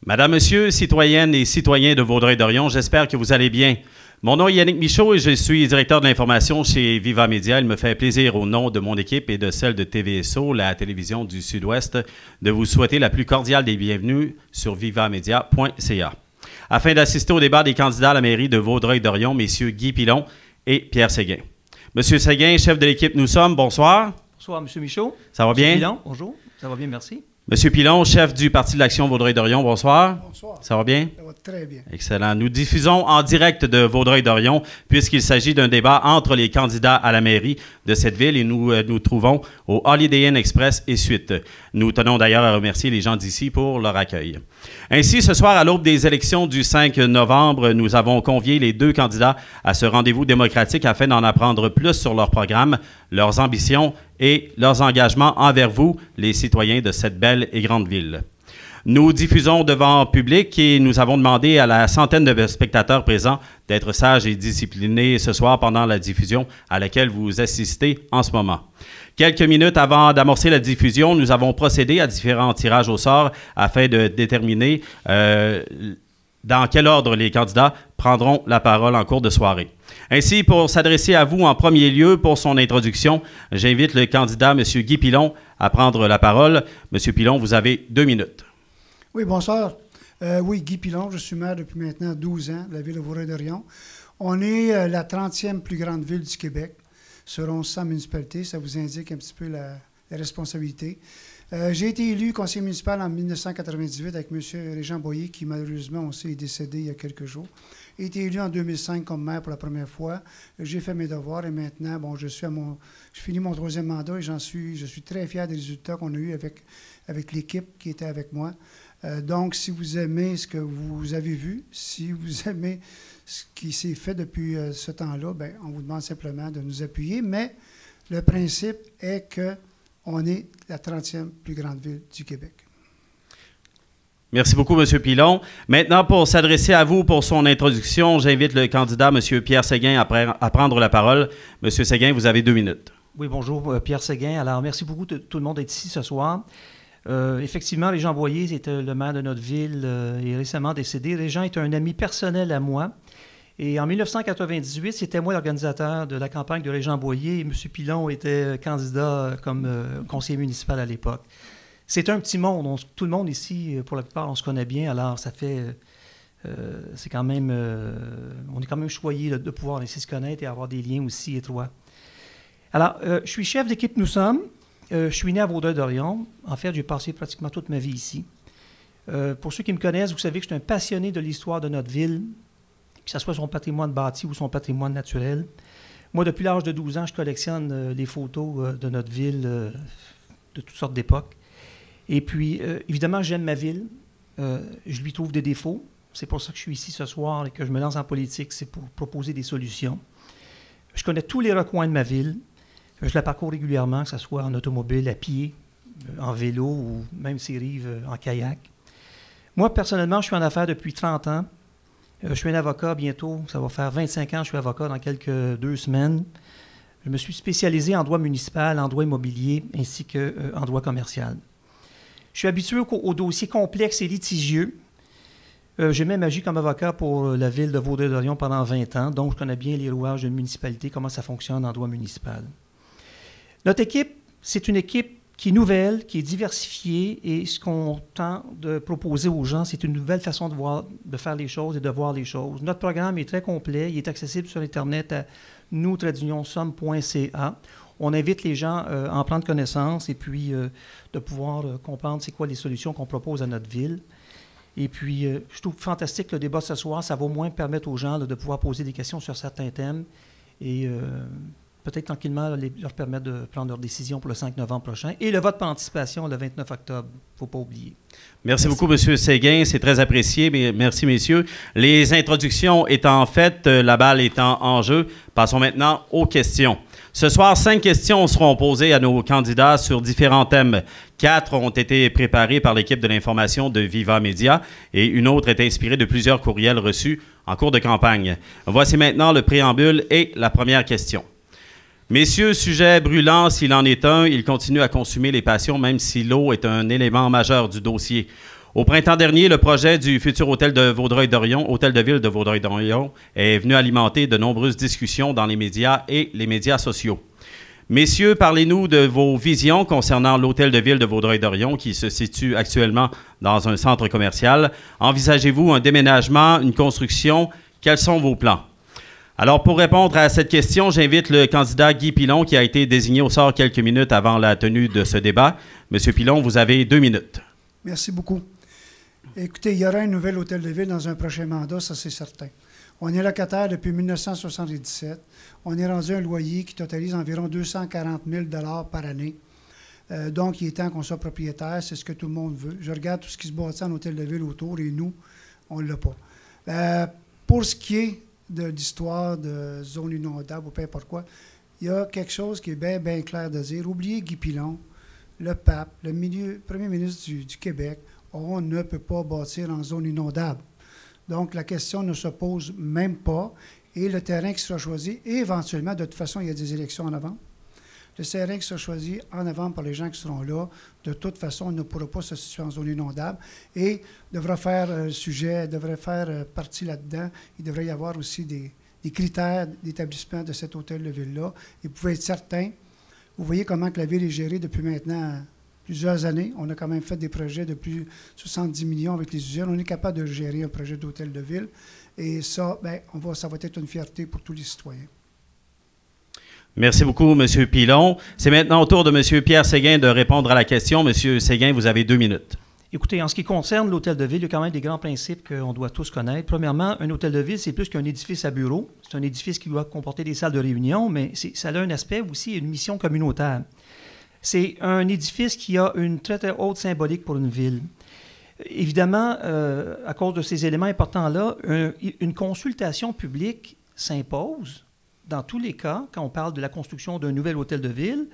Madame, Monsieur, citoyennes et citoyens de Vaudreuil-Dorion, j'espère que vous allez bien. Mon nom est Yannick Michaud et je suis directeur de l'information chez Viva Média. Il me fait plaisir, au nom de mon équipe et de celle de TVSO, la télévision du Sud-Ouest, de vous souhaiter la plus cordiale des bienvenues sur vivamedia.ca. Afin d'assister au débat des candidats à la mairie de Vaudreuil-Dorion, messieurs Guy Pilon et Pierre Séguin. Monsieur Séguin, chef de l'équipe Nous sommes, bonsoir. Bonsoir, Monsieur Michaud. Ça va bien? Pilon, bonjour. Ça va bien, merci. Monsieur Pilon, chef du Parti de l'Action Vaudreuil-Dorion, bonsoir. Bonsoir. Ça va bien? Ça va très bien. Excellent. Nous diffusons en direct de Vaudreuil-Dorion puisqu'il s'agit d'un débat entre les candidats à la mairie de cette ville et nous nous trouvons au Holiday Inn Express et suite. Nous tenons d'ailleurs à remercier les gens d'ici pour leur accueil. Ainsi, ce soir, à l'aube des élections du 5 novembre, nous avons convié les deux candidats à ce rendez-vous démocratique afin d'en apprendre plus sur leur programme, leurs ambitions et leurs engagements envers vous, les citoyens de cette belle et grande ville. Nous diffusons devant public et nous avons demandé à la centaine de spectateurs présents d'être sages et disciplinés ce soir pendant la diffusion à laquelle vous assistez en ce moment. Quelques minutes avant d'amorcer la diffusion, nous avons procédé à différents tirages au sort afin de déterminer dans quel ordre les candidats prendront la parole en cours de soirée. Ainsi, pour s'adresser à vous en premier lieu pour son introduction, j'invite le candidat, M. Guy Pilon, à prendre la parole. M. Pilon, vous avez 2 minutes. Oui, bonsoir. Oui, Guy Pilon, je suis maire depuis maintenant 12 ans de la ville de Vaudreuil-Dorion. On est la 30e plus grande ville du Québec, sur 1100 municipalités. Ça vous indique un petit peu la responsabilité. J'ai été élu conseiller municipal en 1998 avec M. Régent Boyer, qui malheureusement aussi est décédé il y a quelques jours. J'ai été élu en 2005 comme maire pour la première fois. J'ai fait mes devoirs et maintenant, bon, je finis mon 3e mandat et je suis très fier des résultats qu'on a eus avec l'équipe qui était avec moi. Donc, si vous aimez ce que vous avez vu, si vous aimez ce qui s'est fait depuis ce temps-là, bien, on vous demande simplement de nous appuyer. Mais le principe est qu'on est la 30e plus grande ville du Québec. Merci beaucoup, M. Pilon. Maintenant, pour s'adresser à vous pour son introduction, j'invite le candidat, M. Pierre Séguin, à prendre la parole. M. Séguin, vous avez 2 minutes. Oui, bonjour, Pierre Séguin. Alors, merci beaucoup tout le monde d'être ici ce soir. Effectivement, Régent Boyer était le maire de notre ville et récemment décédé. Régent est un ami personnel à moi. Et en 1998, c'était moi l'organisateur de la campagne de Régent Boyer et M. Pilon était candidat comme conseiller municipal à l'époque. C'est un petit monde. Tout le monde ici, pour la plupart, on se connaît bien. Alors, ça fait... c'est quand même... on est quand même choyé de pouvoir laisser se connaître et avoir des liens aussi étroits. Alors, je suis chef d'équipe Nous sommes. Je suis né à Vaudreuil-Dorion. En fait, j'ai passé pratiquement toute ma vie ici. Pour ceux qui me connaissent, vous savez que je suis un passionné de l'histoire de notre ville, que ce soit son patrimoine bâti ou son patrimoine naturel. Moi, depuis l'âge de 12 ans, je collectionne les photos de notre ville de toutes sortes d'époques. Et puis, évidemment, j'aime ma ville. Je lui trouve des défauts. C'est pour ça que je suis ici ce soir et que je me lance en politique. C'est pour proposer des solutions. Je connais tous les recoins de ma ville. Je la parcours régulièrement, que ce soit en automobile, à pied, en vélo ou même ces rives en kayak. Moi, personnellement, je suis en affaires depuis 30 ans. Je suis un avocat bientôt. Ça va faire 25 ans que je suis avocat dans quelques 2 semaines. Je me suis spécialisé en droit municipal, en droit immobilier ainsi qu'en droit commercial. Je suis habitué aux dossiers complexes et litigieux. J'ai même agi comme avocat pour la ville de Vaudreuil-Dorion pendant 20 ans, donc je connais bien les rouages d'une municipalité, comment ça fonctionne en droit municipal. Notre équipe, c'est une équipe qui est nouvelle, qui est diversifiée, et ce qu'on tente de proposer aux gens, c'est une nouvelle façon de faire les choses et de voir les choses. Notre programme est très complet, il est accessible sur Internet à nous-sommes.ca. On invite les gens à en prendre connaissance et puis de pouvoir comprendre c'est quoi les solutions qu'on propose à notre ville. Et puis, je trouve fantastique le débat ce soir. Ça va au moins permettre aux gens là, de pouvoir poser des questions sur certains thèmes et peut-être tranquillement leur permettre de prendre leurs décisions pour le 5 novembre prochain. Et le vote par anticipation le 29 octobre, il ne faut pas oublier. Merci beaucoup, M. Séguin. C'est très apprécié. Merci, messieurs. Les introductions étant faites, la balle étant en jeu, passons maintenant aux questions. Ce soir, 5 questions seront posées à nos candidats sur différents thèmes. 4 ont été préparées par l'équipe de l'information de Viva Média et une autre est inspirée de plusieurs courriels reçus en cours de campagne. Voici maintenant le préambule et la première question. Messieurs, sujet brûlant, s'il en est un, il continue à consumer les passions, même si l'eau est un élément majeur du dossier. Au printemps dernier, le projet du futur hôtel de Vaudreuil-Dorion, hôtel de ville de Vaudreuil-Dorion, est venu alimenter de nombreuses discussions dans les médias et les médias sociaux. Messieurs, parlez-nous de vos visions concernant l'hôtel de ville de Vaudreuil-Dorion qui se situe actuellement dans un centre commercial. Envisagez-vous un déménagement, une construction? Quels sont vos plans? Alors, pour répondre à cette question, j'invite le candidat Guy Pilon qui a été désigné au sort quelques minutes avant la tenue de ce débat. Monsieur Pilon, vous avez 2 minutes. Merci beaucoup. Écoutez, il y aura un nouvel hôtel de ville dans un prochain mandat, ça c'est certain. On est locataire depuis 1977. On est rendu un loyer qui totalise environ 240 000 $ par année. Donc, il est temps qu'on soit propriétaire, c'est ce que tout le monde veut. Je regarde tout ce qui se bâtit en hôtel de ville autour et nous, on ne l'a pas. Pour ce qui est de l'histoire de zone inondable ou peu importe quoi, il y a quelque chose qui est bien, bien clair de dire. Oubliez Guy Pilon, le pape, le premier ministre du Québec, on ne peut pas bâtir en zone inondable. Donc, la question ne se pose même pas. Et le terrain qui sera choisi, et éventuellement, de toute façon, il y a des élections en avant. Le terrain qui sera choisi en avant par les gens qui seront là, de toute façon, on ne pourra pas se situer en zone inondable et devra faire devrait faire partie là-dedans. Il devrait y avoir aussi des critères d'établissement de cet hôtel de ville-là. Et vous pouvez être certain, vous voyez comment que la ville est gérée depuis maintenant plusieurs années. On a quand même fait des projets de plus de 70 millions avec les usines. On est capable de gérer un projet d'hôtel de ville. Et ça, bien, ça va être une fierté pour tous les citoyens. Merci beaucoup, M. Pilon. C'est maintenant au tour de M. Pierre Séguin de répondre à la question. M. Séguin, vous avez 2 minutes. Écoutez, en ce qui concerne l'hôtel de ville, il y a quand même des grands principes qu'on doit tous connaître. Premièrement, un hôtel de ville, c'est plus qu'un édifice à bureau. C'est un édifice qui doit comporter des salles de réunion, mais ça a un aspect aussi, une mission communautaire. C'est un édifice qui a une très, très haute symbolique pour une ville. Évidemment, à cause de ces éléments importants-là, une consultation publique s'impose dans tous les cas quand on parle de la construction d'un nouvel hôtel de ville.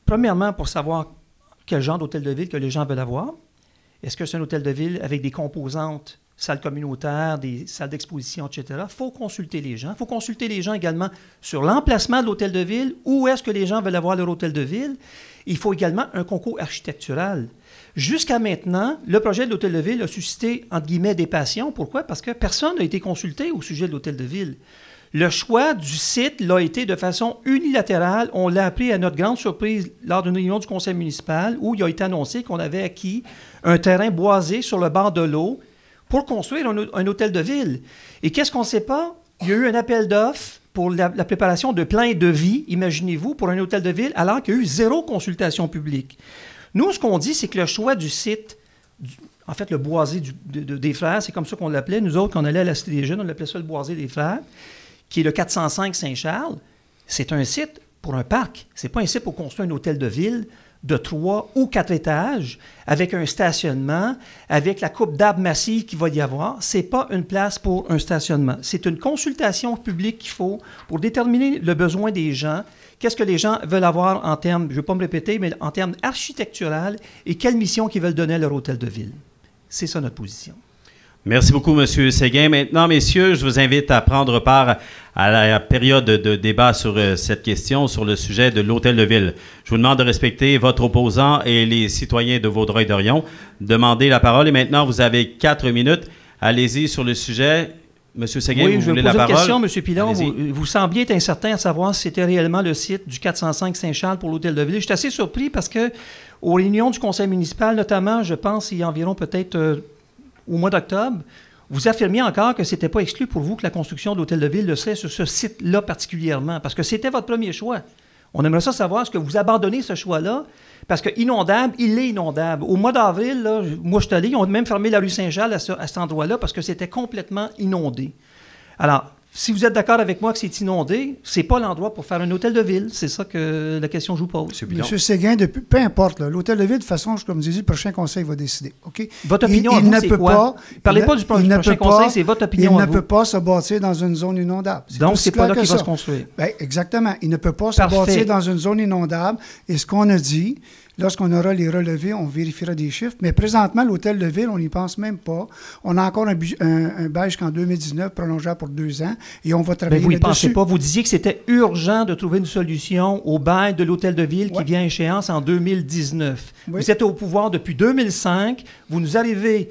Premièrement, pour savoir quel genre d'hôtel de ville que les gens veulent avoir. Est-ce que c'est un hôtel de ville avec des composantes, salles communautaires, des salles d'exposition, etc.? Il faut consulter les gens. Il faut consulter les gens également sur l'emplacement de l'hôtel de ville. Où est-ce que les gens veulent avoir leur hôtel de ville? Il faut également un concours architectural. Jusqu'à maintenant, le projet de l'hôtel de ville a suscité, entre guillemets, des passions. Pourquoi? Parce que personne n'a été consulté au sujet de l'hôtel de ville. Le choix du site l'a été de façon unilatérale. On l'a appris à notre grande surprise lors d'une réunion du conseil municipal où il a été annoncé qu'on avait acquis un terrain boisé sur le bord de l'eau pour construire un hôtel de ville. Et qu'est-ce qu'on ne sait pas? Il y a eu un appel d'offres pour la préparation de plans et devis, imaginez-vous, pour un hôtel de ville, alors qu'il y a eu 0 consultation publique. Nous, ce qu'on dit, c'est que le choix du site, en fait, le boisé des Frères, c'est comme ça qu'on l'appelait. Nous autres, quand on allait à la Cité des Jeunes, on l'appelait ça le boisé des Frères, qui est le 405 Saint-Charles. C'est un site pour un parc. Ce n'est pas un site pour construire un hôtel de ville de 3 ou 4 étages, avec un stationnement, avec la coupe d'arbres massive qu'il va y avoir. Ce n'est pas une place pour un stationnement. C'est une consultation publique qu'il faut pour déterminer le besoin des gens. Qu'est-ce que les gens veulent avoir en termes, je ne vais pas me répéter, mais en termes architecturaux et quelle mission qu'ils veulent donner à leur hôtel de ville. C'est ça notre position. Merci beaucoup, M. Séguin. Maintenant, messieurs, je vous invite à prendre part à la période de débat sur cette question, sur le sujet de l'hôtel de ville. Je vous demande de respecter votre opposant et les citoyens de Vaudreuil-Dorion. Demandez la parole et maintenant, vous avez 4 minutes. Allez-y sur le sujet. M. Séguin, vous voulez la parole? Oui, je vais poser une question, M. Pilon. Vous sembliez être incertain à savoir si c'était réellement le site du 405 Saint-Charles pour l'hôtel de ville. Je suis assez surpris parce que aux réunions du conseil municipal, notamment, je pense, il y a environ peut-être au mois d'octobre, vous affirmiez encore que ce n'était pas exclu pour vous que la construction d'hôtel de ville le serait sur ce site-là particulièrement, parce que c'était votre premier choix. On aimerait ça savoir, est-ce que vous abandonnez ce choix-là? Parce que inondable, il est inondable. Au mois d'avril, là, moi je suis allé, ils ont même fermé la rue Saint-Jean à cet endroit-là parce que c'était complètement inondé. Alors, si vous êtes d'accord avec moi que c'est inondé, ce n'est pas l'endroit pour faire un hôtel de ville. C'est ça que la question que je vous pose. M. Séguin, peu importe, l'hôtel de ville, de toute façon, comme je disais, le prochain conseil va décider. Okay? Votre opinion à vous, c'est quoi? Parlez pas du prochain conseil, c'est votre opinion à vous. Il ne peut pas se bâtir dans une zone inondable. Donc, c'est pas là qu'il va se construire. Bien, exactement. Il ne peut pas se bâtir dans une zone inondable. Et ce qu'on a dit, Lorsqu'on aura les relevés, on vérifiera des chiffres. Mais présentement, l'hôtel de ville, on n'y pense même pas. On a encore un bail jusqu'en 2019, prolongeable pour 2 ans, et on va travailler vous n'y là-dessus. pensez pas. Vous disiez que c'était urgent de trouver une solution au bail de l'hôtel de ville qui vient à échéance en 2019. Oui. Vous êtes au pouvoir depuis 2005. Vous nous arrivez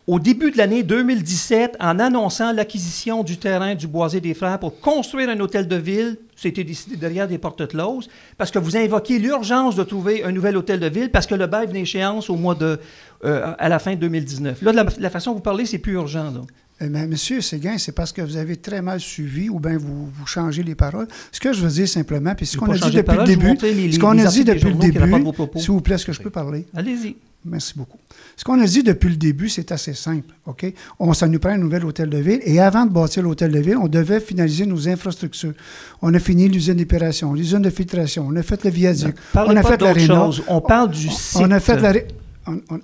au début de l'année 2017 en annonçant l'acquisition du terrain du Boisé des Frères pour construire un hôtel de ville. C'était décidé derrière des portes closes parce que vous invoquiez l'urgence de trouver un nouvel hôtel de ville parce que le bail venait échéance au mois de, à la fin 2019. Là, de la façon dont vous parlez, c'est plus urgent. Là. Mais Monsieur Séguin, c'est parce que vous avez très mal suivi ou bien vous changez les paroles. Ce que je veux dire simplement, puis ce qu'on a dit depuis le début, s'il vous plaît, est-ce que je peux parler? Allez-y. Merci beaucoup. Ce qu'on a dit depuis le début, c'est assez simple, OK? Ça nous prend un nouvel hôtel de ville, et avant de bâtir l'hôtel de ville, on devait finaliser nos infrastructures. On a fini l'usine d'épuration, l'usine de filtration, on a fait le viaduc, on a fait l'aréna. On parle du site. On a fait l'aréna.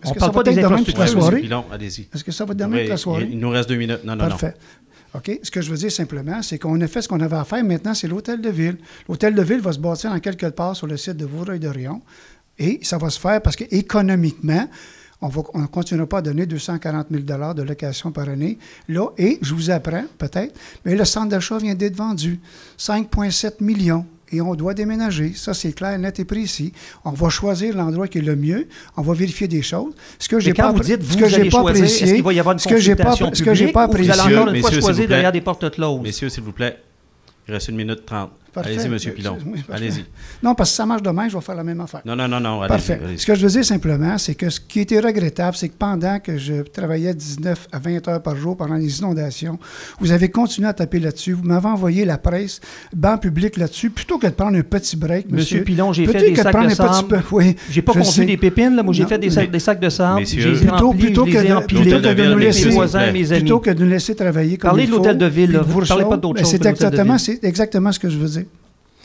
Est-ce que ça va être demain toute la soirée? Allez-y. Est-ce que ça va être demain toute la soirée? Il nous reste 2 minutes. Non. Parfait. OK? Ce que je veux dire simplement, c'est qu'on a fait ce qu'on avait à faire. Maintenant, c'est l'hôtel de ville. L'hôtel de ville va se bâtir en quelque part sur le site de Vaudreuil-Dorion. Et ça va se faire parce qu'économiquement, on ne continuera pas à donner 240 000 $ de location par année. Là, et je vous apprends, peut-être, mais le centre d'achat vient d'être vendu. 5,7 millions. Et on doit déménager. Ça, c'est clair, net et précis. On va choisir l'endroit qui est le mieux. On va vérifier des choses. Ce que j'ai pas apprécié, est-ce qu'il va y avoir une consultation publique ou vous allez encore une fois choisir derrière des portes closes? Messieurs, s'il vous plaît, il reste 1 minute 30. Parfait. Allez-y, M. Pilon. Oui, allez-y. Non, parce que ça marche demain, je vais faire la même affaire. Non. Allez-y. Parfait. Ce que je veux dire simplement, c'est que ce qui était regrettable, c'est que pendant que je travaillais 19 à 20 heures par jour pendant les inondations, vous avez continué à taper là-dessus. Vous m'avez envoyé la presse, banc public là-dessus, plutôt que de prendre un petit break, monsieur. Pilon, j'ai fait des sacs de sable. Oui, j'ai pas conduit des pépines, là. Moi, j'ai fait des sacs de sable. Plutôt que de nous laisser travailler comme parlez il de l'hôtel de ville, là. Vous ne parlez pas d'autre chose. C'est exactement ce que je veux dire.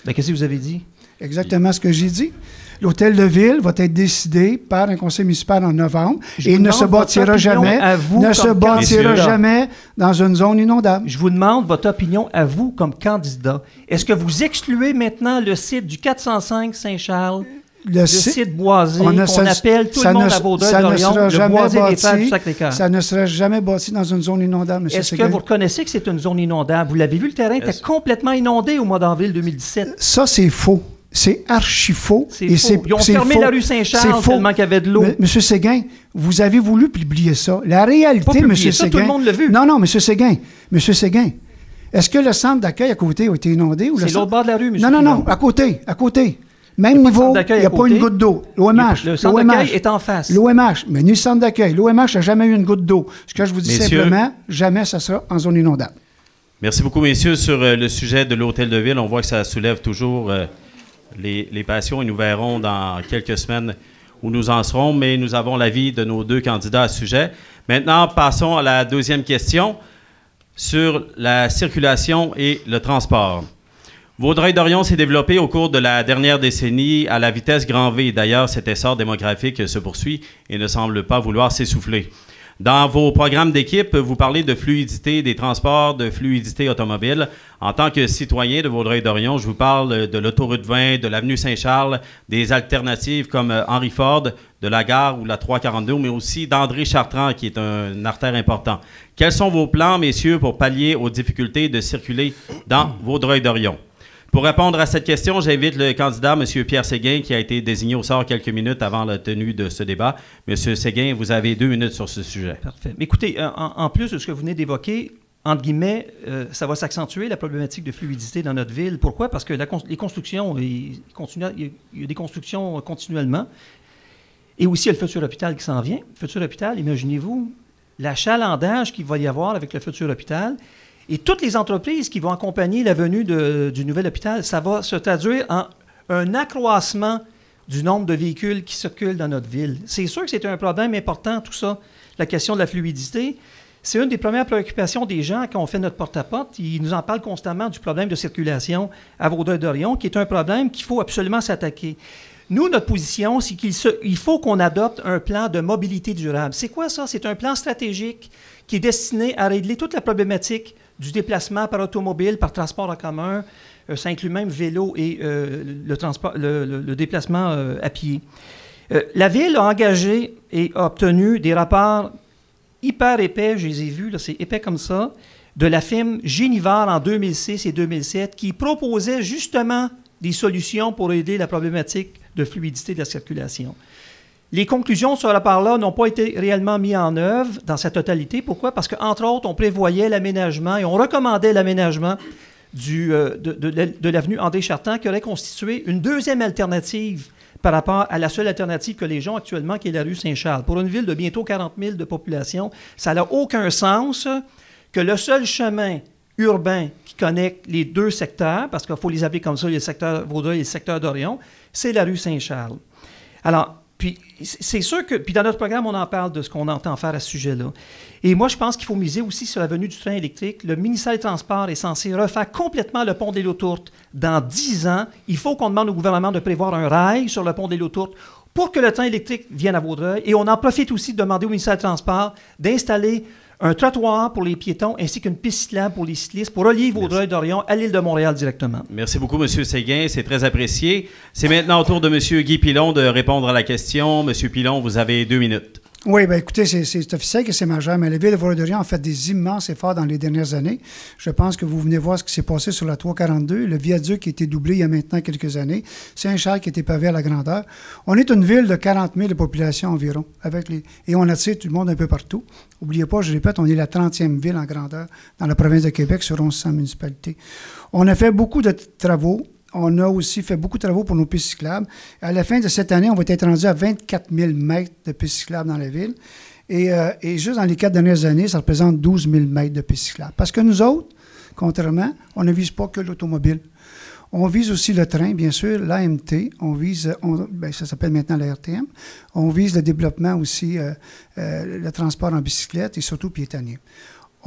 Ben, qu'est-ce que vous avez dit? Exactement ce que j'ai dit. L'hôtel de ville va être décidé par un conseil municipal en novembre et il ne se bâtira jamais, dans une zone inondable. Je vous demande votre opinion à vous comme candidat. Est-ce que vous excluez maintenant le site du 405 Saint-Charles, le site boisé qu'on appelle tout le monde à Vaudreuil-Dorion, le boisé des Frères du Sacré-Cœur? Ça ne sera jamais bâti dans une zone inondable, M. Est-ce que vous reconnaissez que c'est une zone inondable? Vous l'avez vu, le terrain était complètement inondé au mois d'avril 2017. Ça, c'est faux. C'est archi faux. Ils ont fermé la rue Saint-Charles tellement qu'il y avait de l'eau. M. Séguin, vous avez voulu publier ça. La réalité, M. Séguin... tout le monde l'a vu. Non, M. Séguin. Est-ce que le centre d'accueil à côté a été inondé? C'est l'autre bord de la rue, M. Non, à côté. Même niveau, il n'y a pas une goutte d'eau. L'OMH. Le centre d'accueil est en face. L'OMH, mais ni le centre d'accueil. L'OMH n'a jamais eu une goutte d'eau. Ce que je vous dis simplement, jamais ça sera en zone inondable. Merci beaucoup, messieurs. Sur le sujet de l'hôtel de ville, on voit que ça soulève toujours les passions et nous verrons dans quelques semaines où nous en serons, mais nous avons l'avis de nos 2 candidats à ce sujet. Maintenant, passons à la deuxième question sur la circulation et le transport. Vaudreuil-Dorion s'est développé au cours de la dernière décennie à la vitesse grand V. D'ailleurs, cet essor démographique se poursuit et ne semble pas vouloir s'essouffler. Dans vos programmes d'équipe, vous parlez de fluidité des transports, de fluidité automobile. En tant que citoyen de Vaudreuil-Dorion, je vous parle de l'autoroute 20, de l'avenue Saint-Charles, des alternatives comme Henry Ford, de la gare ou la 342, mais aussi d'André Chartrand, qui est un artère important. Quels sont vos plans, messieurs, pour pallier aux difficultés de circuler dans Vaudreuil-Dorion? Pour répondre à cette question, j'invite le candidat, M. Pierre Séguin, qui a été désigné au sort quelques minutes avant la tenue de ce débat. M. Séguin, vous avez 2 minutes sur ce sujet. Parfait. Mais écoutez, en plus de ce que vous venez d'évoquer, entre guillemets, ça va s'accentuer, la problématique de fluidité dans notre ville. Pourquoi? Parce que les constructions, il y a des constructions continuellement. Et aussi, il y a le futur hôpital qui s'en vient. Le futur hôpital, imaginez-vous, l'achalandage qu'il va y avoir avec le futur hôpital. Et toutes les entreprises qui vont accompagner la venue du nouvel hôpital, ça va se traduire en un accroissement du nombre de véhicules qui circulent dans notre ville. C'est sûr que c'est un problème important, tout ça, la question de la fluidité. C'est une des premières préoccupations des gens quand on fait notre porte-à-porte. Ils nous en parlent constamment du problème de circulation à Vaudreuil-Dorion, qui est un problème qu'il faut absolument s'attaquer. Nous, notre position, c'est qu'il faut qu'on adopte un plan de mobilité durable. C'est quoi ça? C'est un plan stratégique qui est destiné à régler toute la problématique du déplacement par automobile, par transport en commun, Ça inclut même vélo et le déplacement à pied. La Ville a engagé et a obtenu des rapports hyper épais, je les ai vus, c'est épais comme ça, de la firme Génivard en 2006 et 2007, qui proposait justement des solutions pour aider la problématique de fluidité de la circulation. Les conclusions de ce rapport-là n'ont pas été réellement mises en œuvre dans sa totalité. Pourquoi? Parce qu'entre autres, on prévoyait l'aménagement et on recommandait l'aménagement de l'avenue André Chartrand, qui aurait constitué une deuxième alternative par rapport à la seule alternative que les gens ont actuellement, qui est la rue Saint-Charles. Pour une ville de bientôt 40 000 de population, ça n'a aucun sens que le seul chemin urbain qui connecte les deux secteurs, parce qu'il faut les appeler comme ça, le secteur Vaudreuil et le secteur d'Orion, c'est la rue Saint-Charles. Alors, puis c'est sûr que, puis dans notre programme, on en parle de ce qu'on entend faire à ce sujet-là. Et moi, je pense qu'il faut miser aussi sur la venue du train électrique. Le ministère des Transports est censé refaire complètement le pont des Lotourtes dans 10 ans. Il faut qu'on demande au gouvernement de prévoir un rail sur le pont des Lotourtes pour que le train électrique vienne à Vaudreuil. Et on en profite aussi de demander au ministère des Transports d'installer un trottoir pour les piétons ainsi qu'une piste cyclable pour les cyclistes pour relier Vaudreuil-Dorion à l'île de Montréal directement. Merci beaucoup, M. Séguin. C'est très apprécié. C'est maintenant au tour de M. Guy Pilon de répondre à la question. M. Pilon, vous avez 2 minutes. Oui, bien écoutez, c'est officiel que c'est majeur, mais la Ville de Vaudreuil-Dorion a fait des immenses efforts dans les dernières années. Je pense que vous venez voir ce qui s'est passé sur la 342, le viaduc qui a été doublé il y a maintenant quelques années, Saint-Charles qui a été pavé à la grandeur. On est une ville de 40 000 de population environ, et on attire tout le monde un peu partout. N'oubliez pas, je répète, on est la 30e ville en grandeur dans la province de Québec sur 1100 municipalités. On a fait beaucoup de travaux. On a aussi fait beaucoup de travaux pour nos pistes cyclables. À la fin de cette année, on va être rendu à 24 000 mètres de pistes cyclables dans la ville. Et juste dans les 4 dernières années, ça représente 12 000 mètres de pistes cyclables. Parce que nous autres, contrairement, on ne vise pas que l'automobile. On vise aussi le train, bien sûr, l'AMT. On vise, ça s'appelle maintenant la RTM. On vise le développement aussi, le transport en bicyclette et surtout piétonnier.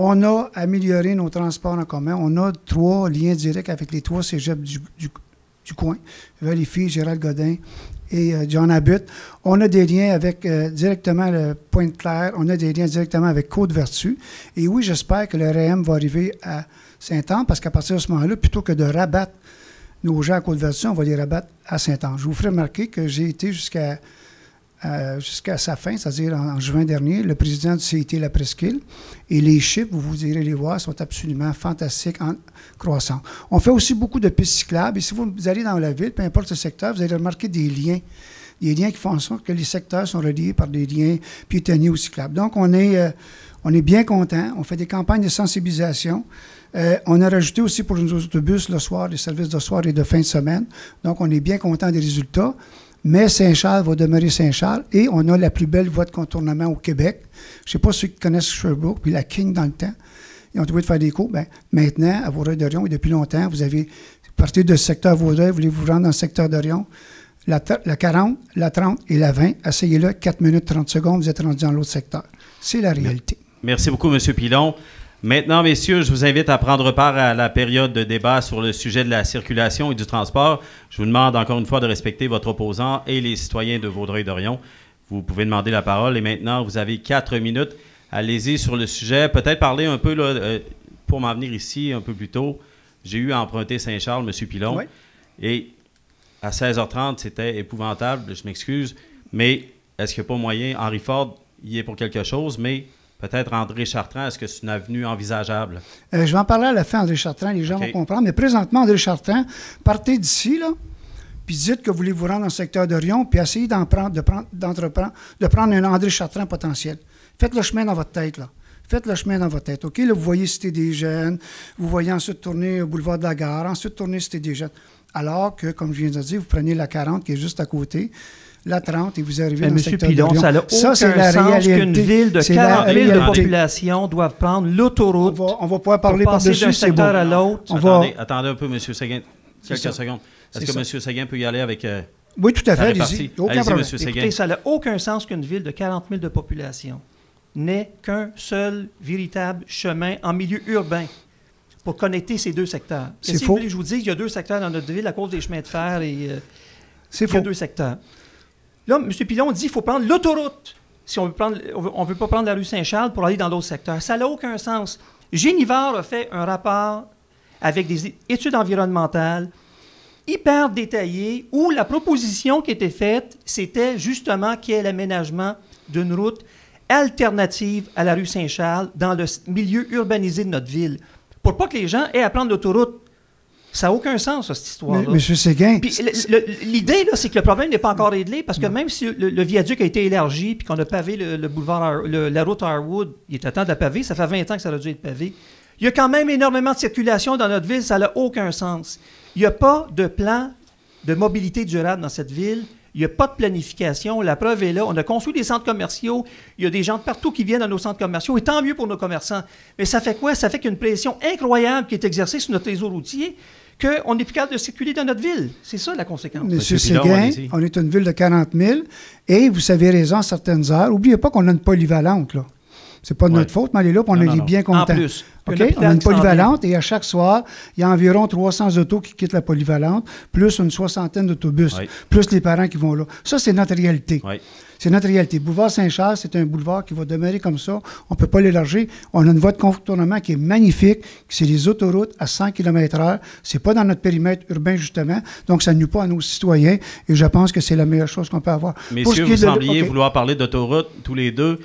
On a amélioré nos transports en commun. On a 3 liens directs avec les 3 cégeps du coin, Valleyfield, Gérald Godin et John Abbott. On a des liens avec directement le Pointe-Claire. On a des liens directement avec Côte-Vertu. Et oui, j'espère que le REM va arriver à Saint-Anne, parce qu'à partir de ce moment-là, plutôt que de rabattre nos gens à Côte-Vertu, on va les rabattre à Saint-Anne. Je vous ferai remarquer que j'ai été jusqu'à sa fin, c'est-à-dire en juin dernier, le président du CIT La Presqu'île. Et les chiffres, vous irez les voir, sont absolument fantastiques en croissance. On fait aussi beaucoup de pistes cyclables. Et si vous allez dans la ville, peu importe le secteur, vous allez remarquer des liens qui font en sorte que les secteurs sont reliés par des liens piétonniers ou cyclables. Donc, on est bien content. On fait des campagnes de sensibilisation. On a rajouté aussi pour nos autobus le soir, les services de soir et de fin de semaine. Donc, on est bien content des résultats. Mais Saint-Charles va demeurer Saint-Charles et on a la plus belle voie de contournement au Québec. Je ne sais pas ceux qui connaissent Sherbrooke, puis la King dans le temps. Ils ont trouvé de faire des cours. Bien, maintenant, à Vaudreuil-Dorion, et depuis longtemps, vous avez parti de ce secteur Vaudreuil, voulez vous rendre dans le secteur d'Orion, la 40, la 30 et la 20, asseyez-le, 4 minutes 30 secondes, vous êtes rendu dans l'autre secteur. C'est la réalité. Merci beaucoup, M. Pilon. Maintenant, messieurs, je vous invite à prendre part à la période de débat sur le sujet de la circulation et du transport. Je vous demande encore une fois de respecter votre opposant et les citoyens de Vaudreuil-Dorion. Vous pouvez demander la parole et maintenant, vous avez 4 minutes. Allez-y sur le sujet. Peut-être parler un peu, là, pour m'en venir ici un peu plus tôt, j'ai eu à emprunter Saint-Charles, M. Pilon. Oui. Et à 16h30, c'était épouvantable, je m'excuse. Mais est-ce qu'il n'y a pas moyen, Henry Ford y est pour quelque chose, mais... Peut-être André Chartrand, est-ce que c'est une avenue envisageable? Je vais en parler à la fin, André Chartrand, les gens vont comprendre. Mais présentement, André Chartrand, partez d'ici, là, puis dites que vous voulez vous rendre dans le secteur d'Orion, puis essayez de prendre un André Chartrand potentiel. Faites le chemin dans votre tête, là. Faites le chemin dans votre tête, OK? Là, vous voyez Cité des Jeunes, vous voyez ensuite tourner au boulevard de la Gare, ensuite tourner Cité des Jeunes. Alors que, comme je viens de dire, vous prenez la 40 qui est juste à côté, la 30 et vous arrivez dans le secteur Pilon, d'Orion. Ça n'a aucun sens qu'une ville de 40 000 de population doive prendre l'autoroute. On va pouvoir parler par-dessus, d'un secteur à l'autre. Attendez un peu, M. Séguin. Quelques secondes. Est-ce que M. Séguin peut y aller avec oui, tout à fait. Allez-y. Aucun problème. Écoutez, ça n'a aucun sens qu'une ville de 40 000 de population n'ait qu'un seul véritable chemin en milieu urbain pour connecter ces deux secteurs. C'est faux. Je vous dis qu'il y a 2 secteurs dans notre ville à cause des chemins de fer et c'est faux. Il y a 2 secteurs. Là, M. Pilon dit qu'il faut prendre l'autoroute si on ne veut pas prendre la rue Saint-Charles pour aller dans d'autres secteurs. Ça n'a aucun sens. Génivard a fait un rapport avec des études environnementales hyper détaillées, où la proposition qui était faite, c'était justement qu'il y ait l'aménagement d'une route alternative à la rue Saint-Charles dans le milieu urbanisé de notre ville, pour pas que les gens aient à prendre l'autoroute. Ça n'a aucun sens, cette histoire-là. Monsieur Séguin... L'idée, là, c'est que le problème n'est pas encore réglé, parce que même si le viaduc a été élargi, puis qu'on a pavé le boulevard, la route Harwood, il était temps de la paver, ça fait 20 ans que ça aurait dû être pavé. Il y a quand même énormément de circulation dans notre ville, ça n'a aucun sens. Il n'y a pas de plan de mobilité durable dans cette ville. Il n'y a pas de planification. La preuve est là. On a construit des centres commerciaux. Il y a des gens de partout qui viennent à nos centres commerciaux. Et tant mieux pour nos commerçants. Mais ça fait quoi? Ça fait qu'il y a une pression incroyable qui est exercée sur notre réseau routier qu'on n'est plus capable de circuler dans notre ville. C'est ça la conséquence. Monsieur Séguin, on est une ville de 40 000. Et vous avez raison à certaines heures. N'oubliez pas qu'on a une polyvalente, là. C'est pas de notre faute, mais elle est là, puis on est bien content. En plus. Okay? On a une polyvalente et à chaque soir, il y a environ 300 autos qui quittent la polyvalente, plus une soixantaine d'autobus, plus les parents qui vont là. Ça, c'est notre réalité. Oui. C'est notre réalité. Boulevard Saint-Charles, c'est un boulevard qui va demeurer comme ça. On ne peut pas l'élargir. On a une voie de contournement qui est magnifique. C'est les autoroutes à 100 km/h. C'est pas dans notre périmètre urbain, justement. Donc, ça ne nuit pas à nos citoyens. Et je pense que c'est la meilleure chose qu'on peut avoir. Messieurs, vous sembliez vouloir parler d'autoroute tous les deux.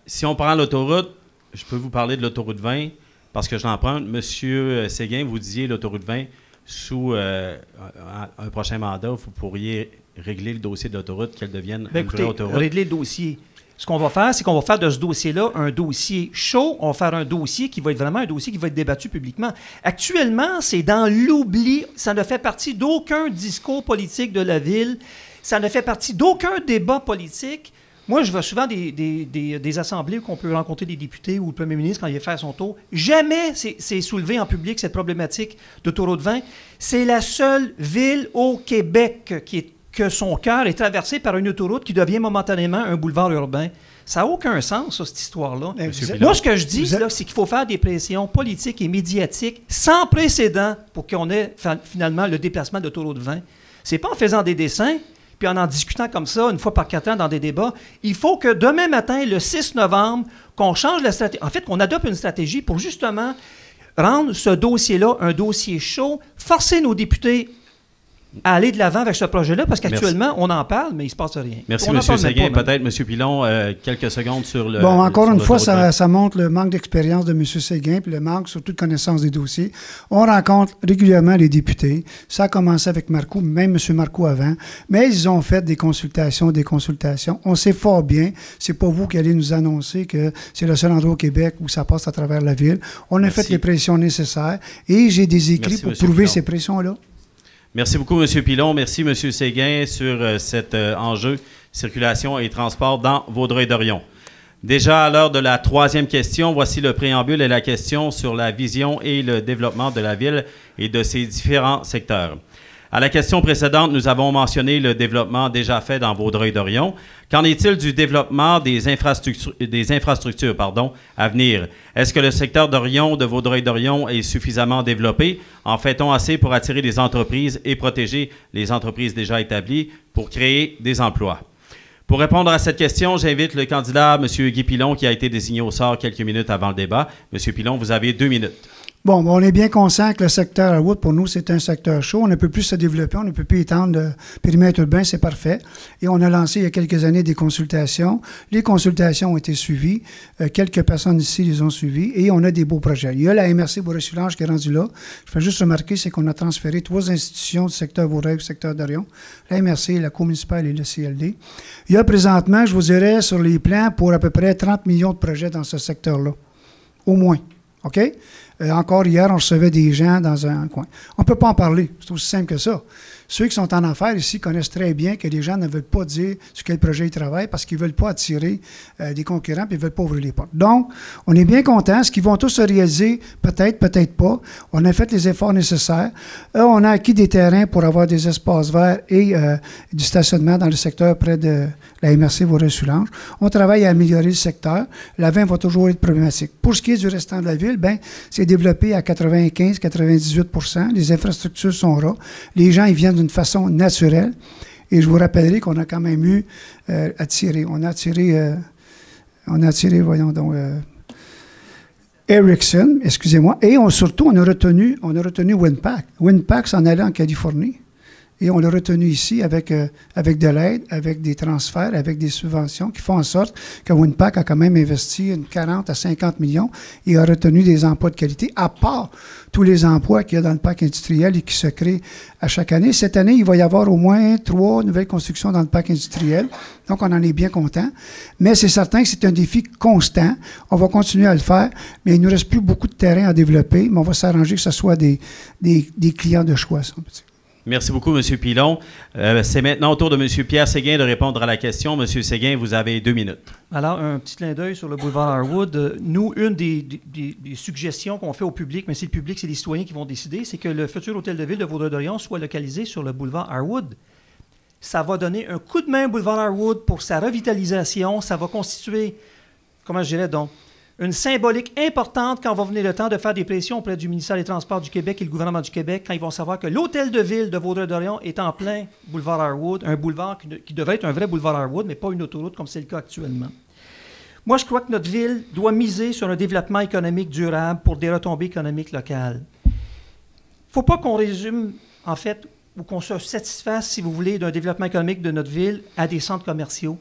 Si on prend l'autoroute, je peux vous parler de l'autoroute 20 parce que je l'emprunte. Monsieur Séguin, vous disiez l'autoroute 20, sous un prochain mandat, vous pourriez régler le dossier de l'autoroute, qu'elle devienne une vraie autoroute. Régler le dossier. Ce qu'on va faire, c'est qu'on va faire de ce dossier-là un dossier chaud. On va faire un dossier qui va être vraiment un dossier qui va être débattu publiquement. Actuellement, c'est dans l'oubli. Ça ne fait partie d'aucun discours politique de la ville. Ça ne fait partie d'aucun débat politique. Moi, je vois souvent des assemblées où on peut rencontrer des députés ou le premier ministre quand il vient faire son tour. Jamais c'est soulevé en public cette problématique d'autoroute 20. C'est la seule ville au Québec que son cœur est traversé par une autoroute qui devient momentanément un boulevard urbain. Ça n'a aucun sens, ça, cette histoire-là. Moi, ce que je dis, c'est qu'il faut faire des pressions politiques et médiatiques sans précédent pour qu'on ait finalement le déplacement d'autoroute 20. C'est pas en faisant des dessins puis en discutant comme ça, une fois par 4 ans dans des débats. Il faut que demain matin, le 6 novembre, qu'on change la stratégie. En fait, qu'on adopte une stratégie pour justement rendre ce dossier-là un dossier chaud, forcer nos députés à aller de l'avant avec ce projet-là, parce qu'actuellement, on en parle, mais il ne se passe rien. Merci, M. Séguin. Peut-être, M. Pilon, quelques secondes sur le... Bon, encore une fois, ça montre le manque d'expérience de M. Séguin, puis le manque surtout de connaissance des dossiers. On rencontre régulièrement les députés. Ça a commencé avec Marcoux, même M. Marcoux avant, mais ils ont fait des consultations. On sait fort bien, c'est pas vous qui allez nous annoncer que c'est le seul endroit au Québec où ça passe à travers la ville. On a fait les pressions nécessaires et j'ai des écrits pour prouver ces pressions-là. Merci beaucoup, M. Pilon. Merci, M. Séguin, sur cet enjeu circulation et transport dans Vaudreuil-Dorion. Déjà à l'heure de la troisième question, voici le préambule et la question sur la vision et le développement de la ville et de ses différents secteurs. À la question précédente, nous avons mentionné le développement déjà fait dans Vaudreuil-Dorion. Qu'en est-il du développement des infrastructures à venir? Est-ce que le secteur d'Orion, de Vaudreuil-Dorion, est suffisamment développé? En fait-on assez pour attirer des entreprises et protéger les entreprises déjà établies pour créer des emplois? Pour répondre à cette question, j'invite le candidat, M. Guy Pilon, qui a été désigné au sort quelques minutes avant le débat. M. Pilon, vous avez 2 minutes. Bon, on est bien conscient que le secteur Harwood, pour nous, c'est un secteur chaud. On ne peut plus se développer, on ne peut plus étendre le périmètre urbain, c'est parfait. Et on a lancé il y a quelques années des consultations. Les consultations ont été suivies. Quelques personnes ici les ont suivies et on a des beaux projets. Il y a la MRC Vaudreuil-Soulanges qui est rendue là. Je fais juste remarquer, c'est qu'on a transféré 3 institutions du secteur Vaudreuil au secteur d'Orion. La MRC, la Cour municipale et le CLD. Il y a présentement, je vous dirais, sur les plans, pour à peu près 30 millions de projets dans ce secteur-là. Au moins. OK? Encore hier, on recevait des gens dans un coin. On ne peut pas en parler. C'est aussi simple que ça. Ceux qui sont en affaires ici connaissent très bien que les gens ne veulent pas dire sur quel projet ils travaillent parce qu'ils ne veulent pas attirer des concurrents et ils ne veulent pas ouvrir les portes. Donc, on est bien contents. Est-ce qu'ils vont tous se réaliser? Peut-être, peut-être pas. On a fait les efforts nécessaires. On a acquis des terrains pour avoir des espaces verts et du stationnement dans le secteur près de la MRC Vaudreuil-Soulanges. On travaille à améliorer le secteur. La 20 va toujours être problématique. Pour ce qui est du restant de la ville, bien, c'est développé à 95-98 %. Les infrastructures sont là. Les gens, ils viennent d'une façon naturelle. Et je vous rappellerai qu'on a quand même eu on a attiré, voyons donc, Ericsson, excusez-moi, et surtout, on a retenu Winpac. Winpac s'en allait en Californie. Et on l'a retenu ici avec de l'aide, avec des transferts, avec des subventions qui font en sorte que Winpac a quand même investi 40 à 50 millions et a retenu des emplois de qualité, à part tous les emplois qu'il y a dans le parc industriel et qui se créent à chaque année. Cette année, il va y avoir au moins 3 nouvelles constructions dans le parc industriel. Donc, on en est bien content. Mais c'est certain que c'est un défi constant. On va continuer à le faire, mais il ne nous reste plus beaucoup de terrain à développer, mais on va s'arranger que ce soit des clients de choix, si on peut dire. Merci beaucoup, M. Pilon. C'est maintenant au tour de M. Pierre Séguin de répondre à la question. M. Séguin, vous avez 2 minutes. Alors, un petit clin d'œil sur le boulevard Harwood. Nous, une des suggestions qu'on fait au public, mais c'est le public, c'est les citoyens qui vont décider, c'est que le futur hôtel de ville de Vaudreuil-Dorion soit localisé sur le boulevard Harwood. Ça va donner un coup de main au boulevard Harwood pour sa revitalisation. Ça va constituer, comment je dirais donc, une symbolique importante quand va venir le temps de faire des pressions auprès du ministère des Transports du Québec et le gouvernement du Québec, quand ils vont savoir que l'hôtel de ville de Vaudreuil-Dorion est en plein boulevard Harwood, un boulevard qui devrait être un vrai boulevard Harwood, mais pas une autoroute comme c'est le cas actuellement. Moi, je crois que notre ville doit miser sur un développement économique durable pour des retombées économiques locales. Il ne faut pas qu'on résume, en fait, ou qu'on se satisfasse, si vous voulez, d'un développement économique de notre ville à des centres commerciaux.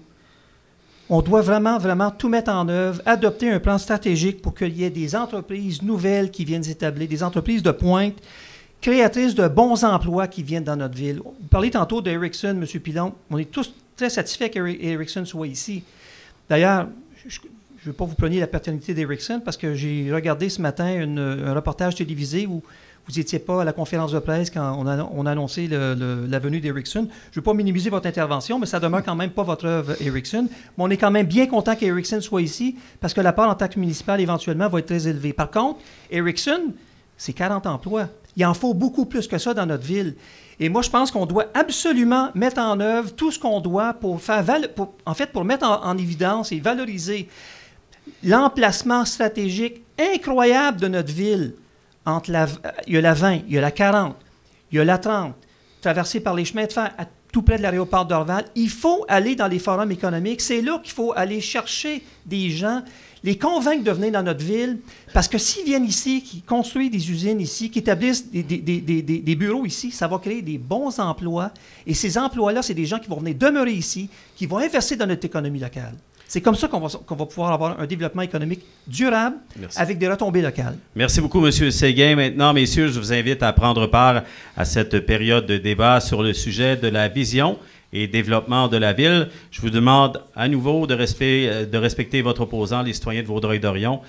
On doit vraiment, vraiment tout mettre en œuvre, adopter un plan stratégique pour qu'il y ait des entreprises nouvelles qui viennent s'établir, des entreprises de pointe, créatrices de bons emplois qui viennent dans notre ville. Vous parlez tantôt d'Ericsson, M. Pilon. On est tous très satisfaits qu'Ericsson soit ici. D'ailleurs, je ne veux pas vous preniez la paternité d'Ericsson parce que j'ai regardé ce matin un reportage télévisé où vous n'étiez pas à la conférence de presse quand on a annoncé la venue d'Ericsson. Je ne veux pas minimiser votre intervention, mais ça demeure quand même pas votre œuvre, Ericsson. Mais on est quand même bien content qu'Ericsson soit ici parce que la part en taxe municipale, éventuellement, va être très élevée. Par contre, Ericsson, c'est 40 emplois. Il en faut beaucoup plus que ça dans notre ville. Et moi, je pense qu'on doit absolument mettre en œuvre tout ce qu'on doit pour mettre en évidence et valoriser l'emplacement stratégique incroyable de notre ville. Il y a la 20, il y a la 40, il y a la 30, traversée par les chemins de fer, tout près de l'aéroport d'Orval. Il faut aller dans les forums économiques. C'est là qu'il faut aller chercher des gens, les convaincre de venir dans notre ville, parce que s'ils viennent ici, qu'ils construisent des usines ici, qu'ils établissent des bureaux ici, ça va créer des bons emplois. Et ces emplois-là, c'est des gens qui vont venir demeurer ici, qui vont investir dans notre économie locale. C'est comme ça qu'on va pouvoir avoir un développement économique durable. Merci. Avec des retombées locales. Merci beaucoup, M. Séguin. Maintenant, messieurs, je vous invite à prendre part à cette période de débat sur le sujet de la vision et développement de la ville. Je vous demande à nouveau de respecter votre opposant, les citoyens de Vaudreuil-Dorion.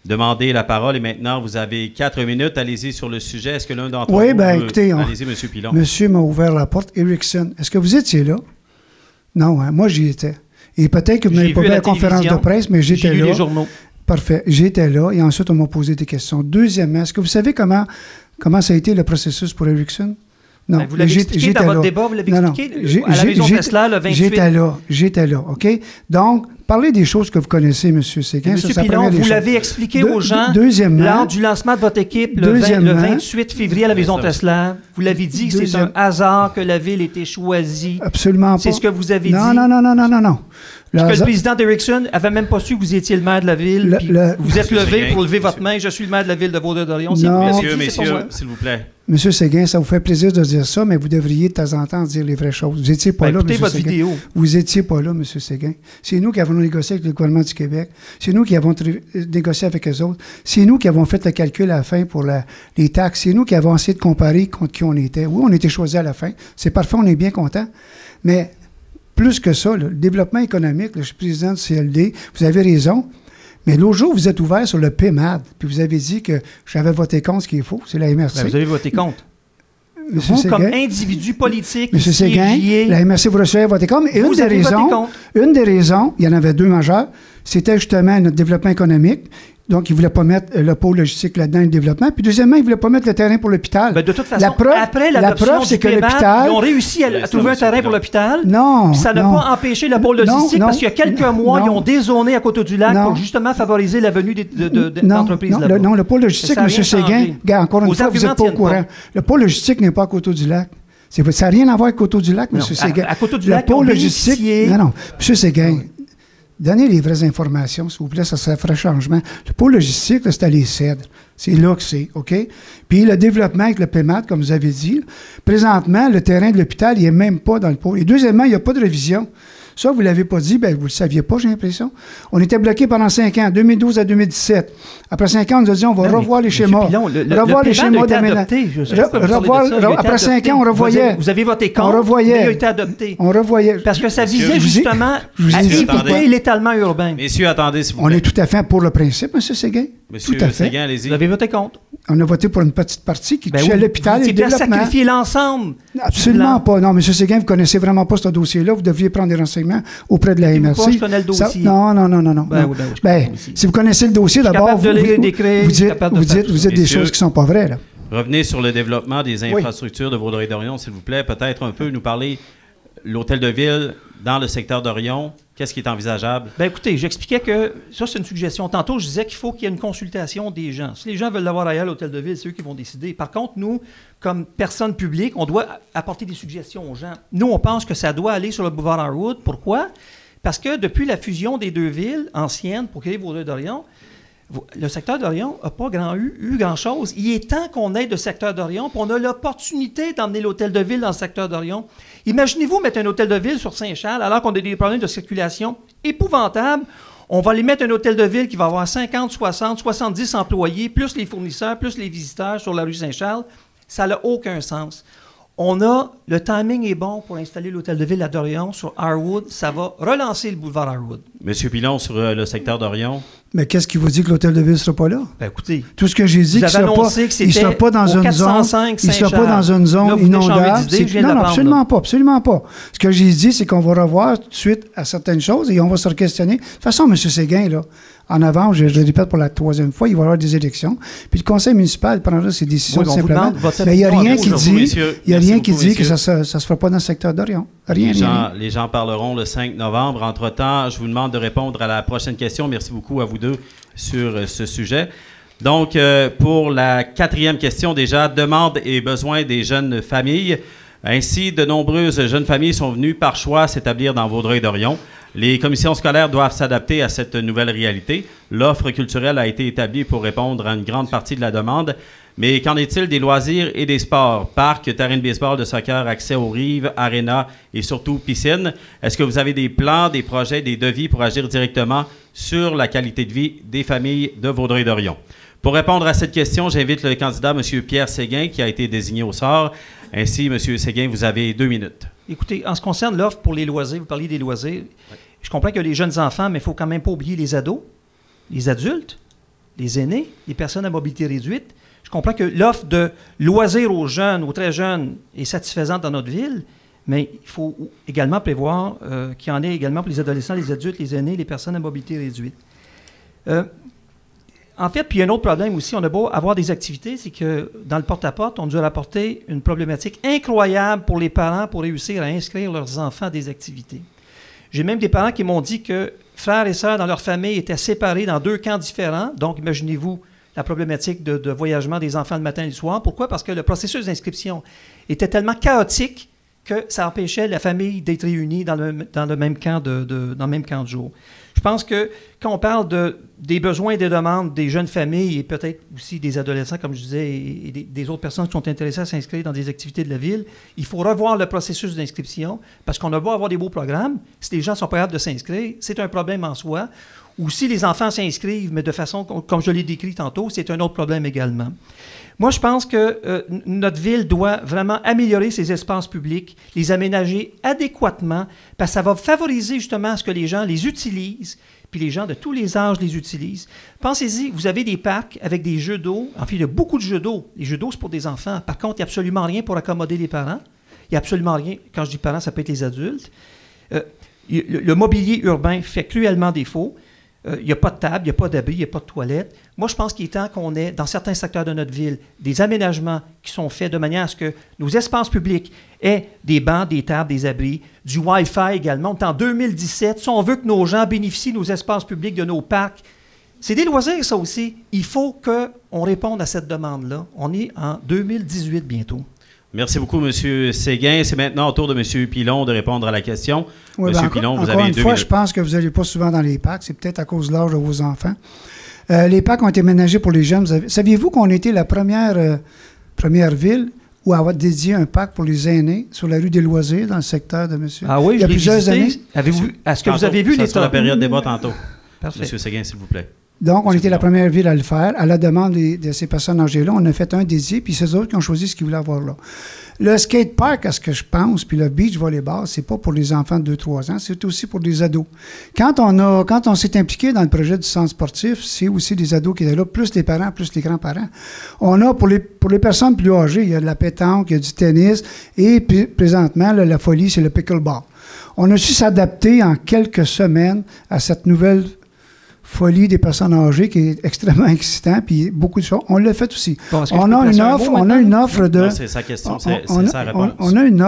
Demandez la parole et maintenant, vous avez 4 minutes. Allez-y sur le sujet. Est-ce que l'un d'entre vous écoutez, allez-y, M. Pilon. Monsieur m'a ouvert la porte. Ericsson, est-ce que vous étiez là? Non, hein? Moi, j'y étais. Et peut-être que vous n'avez pas vu la conférence de presse, mais j'étais là. J'ai lu les journaux. Parfait. J'étais là et ensuite, on m'a posé des questions. Deuxièmement, est-ce que vous savez comment ça a été le processus pour Ericsson? Non. Ben, vous l'avez expliqué dans votre débat, vous l'avez expliqué à la Maison Tesla le 28. J'étais là, OK? Donc, parlez des choses que vous connaissez, M. Séguin. M. Pilon, vous l'avez expliqué aux gens lors du lancement de votre équipe le 28 février à la Maison Tesla. Vous l'avez dit que c'est un hasard que la ville ait été choisie. Absolument pas. C'est ce que vous avez dit. Non. Parce que le président d'Ericsson n'avait même pas su que vous étiez le maire de la ville. Vous êtes levé pour lever votre main. Je suis le maire de la ville de Vaudreuil-Dorion. Messieurs, s'il vous plaît. Monsieur Séguin, ça vous fait plaisir de dire ça, mais vous devriez de temps en temps dire les vraies choses. Vous n'étiez pas là, écoutez votre vidéo. Vous n'étiez pas là, M. Séguin. C'est nous qui avons négocié avec le gouvernement du Québec. C'est nous qui avons négocié avec eux autres. C'est nous qui avons fait le calcul à la fin pour les taxes. C'est nous qui avons essayé de comparer contre qui on était. Oui, on était choisi à la fin. C'est parfait, on est bien content. Mais plus que ça, le développement économique, je suis président du CLD, vous avez raison. Mais l'autre jour, vous êtes ouvert sur le PMAD, puis vous avez dit que j'avais voté contre, ce qui est faux, c'est la MRC. Ben, vous avez voté contre. Monsieur vous, Séguin, comme individu politique, Monsieur Séguin, la MRC vous recevez voté contre. Et une des raisons, il y en avait 2 majeures, c'était justement notre développement économique. Donc, ils ne voulaient pas mettre le pôle logistique là-dedans, le développement. Puis, deuxièmement, ils ne voulaient pas mettre le terrain pour l'hôpital. Ben, de toute façon, après l'adoption du PMAD, ils ont réussi à trouver un terrain pour l'hôpital. Non. Puis ça n'a pas empêché le pôle logistique parce qu'il y a quelques mois, ils ont dézoné à Coteau-du-Lac pour justement favoriser la venue d'entreprises là-bas. Non, le pôle logistique, M. Séguin, encore une fois, vous n'êtes pas au courant. Le pôle logistique n'est pas à Coteau-du-Lac. Ça n'a rien à voir avec Coteau-du-Lac, M. Séguin. À Coteau-du-Lac, le pôle logistique. Non, M. Séguin. Donnez les vraies informations, s'il vous plaît, ça ferait changement. Le pôle logistique, c'est à les cèdres. C'est là que c'est, OK? Puis le développement avec le PMAT, comme vous avez dit, présentement, le terrain de l'hôpital, il n'est même pas dans le pôle. Et deuxièmement, il n'y a pas de révision. Ça, vous ne l'avez pas dit, bien, vous ne le saviez pas, j'ai l'impression. On était bloqué pendant 5 ans, 2012 à 2017. Après 5 ans, on nous a dit, on va revoir les schémas. Revoir les schémas d'aménagement. Après 5 ans, on revoyait. Vous avez voté contre, on revoyait. il a été adopté. On revoyait. Parce que ça visait justement à éviter l'étalement urbain. Messieurs, attendez, s'il vous plaît. On est tout à fait pour le principe, M. Séguin. Monsieur tout à fait. Séguin, allez-y. Vous avez voté contre. On a voté pour une petite partie qui touchait l'hôpital et le développement. C'est sacrifier l'ensemble. Absolument pas. Non, M. Séguin, vous ne connaissez vraiment pas ce dossier-là. Vous devriez prendre des renseignements auprès de la MRC. Je connais le dossier. Non. Si vous connaissez le dossier, d'abord, vous dites des choses qui ne sont pas vraies. Là. Revenez sur le développement des infrastructures de Vaudreuil-Dorion, s'il vous plaît. Peut-être un peu nous parler l'hôtel de ville dans le secteur d'Orion. Qu'est-ce qui est envisageable? Bien, écoutez, j'expliquais que ça, c'est une suggestion. Tantôt, je disais qu'il faut qu'il y ait une consultation des gens. Si les gens veulent l'avoir ailleurs à l'hôtel de ville, c'est eux qui vont décider. Par contre, nous, comme personne publique, on doit apporter des suggestions aux gens. Nous, on pense que ça doit aller sur le boulevard Harwood. Pourquoi? Parce que depuis la fusion des deux villes anciennes pour créer Vaudreuil-Dorion, le secteur d'Orion n'a pas eu grand-chose. Il est temps qu'on aide le secteur d'Orion, puis on a l'opportunité d'emmener l'hôtel de ville dans le secteur d'Orion. Imaginez-vous mettre un hôtel de ville sur Saint-Charles alors qu'on a des problèmes de circulation épouvantables. On va aller mettre un hôtel de ville qui va avoir 50, 60, 70 employés, plus les fournisseurs, plus les visiteurs sur la rue Saint-Charles. Ça n'a aucun sens. Le timing est bon pour installer l'hôtel de ville à Dorion sur Harwood. Ça va relancer le boulevard Harwood. Monsieur Pilon, sur le secteur d'Orion. Mais qu'est-ce qui vous dit que l'hôtel de ville ne sera pas là? Ben écoutez, tout ce que j'ai dit, il ne sera pas dans une zone, il sera pas dans une zone inondable. Non, absolument pas. Ce que j'ai dit, c'est qu'on va revoir tout de suite à certaines choses et on va se questionner. De toute façon, M. Séguin, là, en avant, je le répète pour la 3e fois, il va y avoir des élections. Puis le conseil municipal prendra ses décisions simplement. Mais il n'y a rien qui dit que ça ne se fera pas dans le secteur d'Orion. Les gens parleront le 5 novembre. Entre-temps, je vous demande de répondre à la prochaine question. Merci beaucoup à vous deux sur ce sujet. Donc, pour la 4e question déjà, demande et besoins des jeunes familles. Ainsi, de nombreuses jeunes familles sont venues par choix s'établir dans Vaudreuil-Dorion. Les commissions scolaires doivent s'adapter à cette nouvelle réalité. L'offre culturelle a été établie pour répondre à une grande partie de la demande. Mais qu'en est-il des loisirs et des sports? Parc, terrain de baseball, de soccer, accès aux rives, aréna et surtout piscine. Est-ce que vous avez des plans, des projets, des devis pour agir directement sur la qualité de vie des familles de Vaudreuil-Dorion? Pour répondre à cette question, j'invite le candidat, M. Pierre Séguin, qui a été désigné au sort. Ainsi, M. Séguin, vous avez 2 minutes. Écoutez, en ce qui concerne l'offre pour les loisirs, vous parliez des loisirs, je comprends qu'il y a les jeunes enfants, mais il ne faut quand même pas oublier les ados, les adultes, les aînés, les personnes à mobilité réduite. Je comprends que l'offre de loisirs aux jeunes, aux très jeunes, est satisfaisante dans notre ville, mais il faut également prévoir qu'il y en ait également pour les adolescents, les adultes, les aînés, les personnes à mobilité réduite. En fait, puis il y a un autre problème aussi, on a beau avoir des activités, c'est que dans le porte-à-porte, on nous a rapporté une problématique incroyable pour les parents pour réussir à inscrire leurs enfants à des activités. J'ai même des parents qui m'ont dit que frères et sœurs dans leur famille étaient séparés dans 2 camps différents, donc imaginez-vous la problématique de voyagement des enfants le matin et le soir. Pourquoi? Parce que le processus d'inscription était tellement chaotique que ça empêchait la famille d'être réunie dans le même camp de jour. Je pense que quand on parle des besoins et des demandes des jeunes familles et peut-être aussi des adolescents, comme je disais, et des autres personnes qui sont intéressées à s'inscrire dans des activités de la ville, il faut revoir le processus d'inscription parce qu'on a beau avoir des beaux programmes, si les gens sont pas capables de s'inscrire, c'est un problème en soi. Ou si les enfants s'inscrivent, mais de façon, comme je l'ai décrit tantôt, c'est un autre problème également. Moi, je pense que notre ville doit vraiment améliorer ses espaces publics, les aménager adéquatement, parce que ça va favoriser justement à ce que les gens les utilisent, puis les gens de tous les âges les utilisent. Pensez-y, vous avez des parcs avec des jeux d'eau. En fait, il y a beaucoup de jeux d'eau. Les jeux d'eau, c'est pour des enfants. Par contre, il n'y a absolument rien pour accommoder les parents. Il n'y a absolument rien. Quand je dis parents, ça peut être les adultes. Le mobilier urbain fait cruellement défaut. Il n'y a pas de table, il n'y a pas d'abri, il n'y a pas de toilette. Moi, je pense qu'il est temps qu'on ait, dans certains secteurs de notre ville, des aménagements qui sont faits de manière à ce que nos espaces publics aient des bancs, des tables, des abris, du Wi-Fi également. On est en 2017. Si on veut que nos gens bénéficient de nos espaces publics, de nos parcs, c'est des loisirs, ça aussi. Il faut qu'on réponde à cette demande-là. On est en 2018 bientôt. Merci beaucoup, M. Séguin. C'est maintenant au tour de M. Pilon de répondre à la question. Oui, M. Pilon, vous avez 2 minutes. Encore une fois, je pense que vous n'allez pas souvent dans les parcs. C'est peut-être à cause de l'âge de vos enfants. Les parcs ont été ménagés pour les jeunes. Saviez-vous qu'on était la première ville où avoir dédié un parc pour les aînés sur la rue des Loisirs, dans le secteur de monsieur? Ah oui, il y a plusieurs années. Est-ce que vous avez vu ça les sera la période débat tantôt. Parfait. M. Séguin, s'il vous plaît. Donc, on était la première ville à le faire. À la demande de ces personnes âgées-là, on a fait un dédié, puis c'est eux autres qui ont choisi ce qu'ils voulaient avoir là. Le skatepark, à ce que je pense, puis le beach volleyball, c'est pas pour les enfants de 2-3 ans, c'est aussi pour des ados. Quand on s'est impliqué dans le projet du centre sportif, c'est aussi des ados qui étaient là, plus les parents, plus les grands-parents. On a, pour les personnes plus âgées, il y a de la pétanque, il y a du tennis, et puis, présentement, là, la folie, c'est le pickleball. On a su s'adapter en quelques semaines à cette nouvelle folie des personnes âgées qui est extrêmement excitant, puis beaucoup de choses. On l'a fait aussi. Bon, on a une offre de... Non, c'est sa question, c'est sa réponse. On a une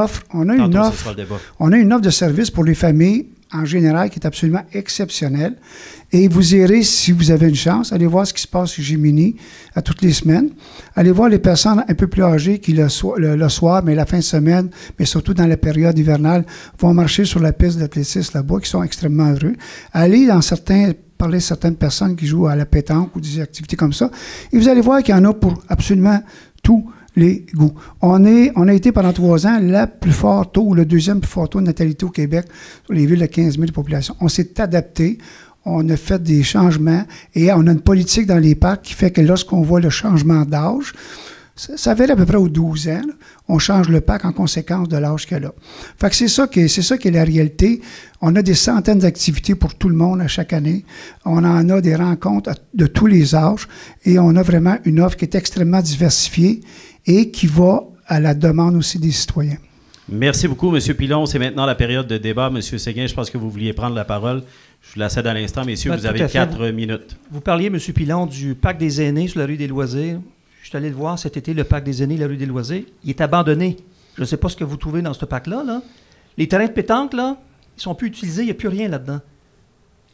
offre de service pour les familles en général qui est absolument exceptionnelle. Et vous irez, si vous avez une chance, allez voir ce qui se passe chez Gemini à toutes les semaines. Allez voir les personnes un peu plus âgées qui, le soir, mais la fin de semaine, mais surtout dans la période hivernale, vont marcher sur la piste d'athlétisme là-bas, qui sont extrêmement heureux. Allez parler à certaines personnes qui jouent à la pétanque ou des activités comme ça, et vous allez voir qu'il y en a pour absolument tous les goûts. On a été pendant 3 ans la plus fort taux, ou le deuxième plus fort taux de natalité au Québec, sur les villes de 15 000 de population. On s'est adapté, on a fait des changements, et on a une politique dans les parcs qui fait que lorsqu'on voit le changement d'âge, ça va à peu près aux 12 ans, là, on change le parc en conséquence de l'âge qu'elle a. Fait que c'est ça qui est la réalité. On a des centaines d'activités pour tout le monde à chaque année. On en a des rencontres de tous les âges et on a vraiment une offre qui est extrêmement diversifiée et qui va à la demande aussi des citoyens. Merci beaucoup, M. Pilon. C'est maintenant la période de débat. M. Séguin, je pense que vous vouliez prendre la parole. Je vous la cède à l'instant. Messieurs, vous avez 4 minutes. Vous parliez, M. Pilon, du parc des aînés sur la rue des Loisirs. Je suis allé le voir cet été, le parc des aînés, la rue des Loisirs. Il est abandonné. Je ne sais pas ce que vous trouvez dans ce parc-là. Là. Les terrains de pétanque, là, ils ne sont plus utilisés. Il n'y a plus rien là-dedans.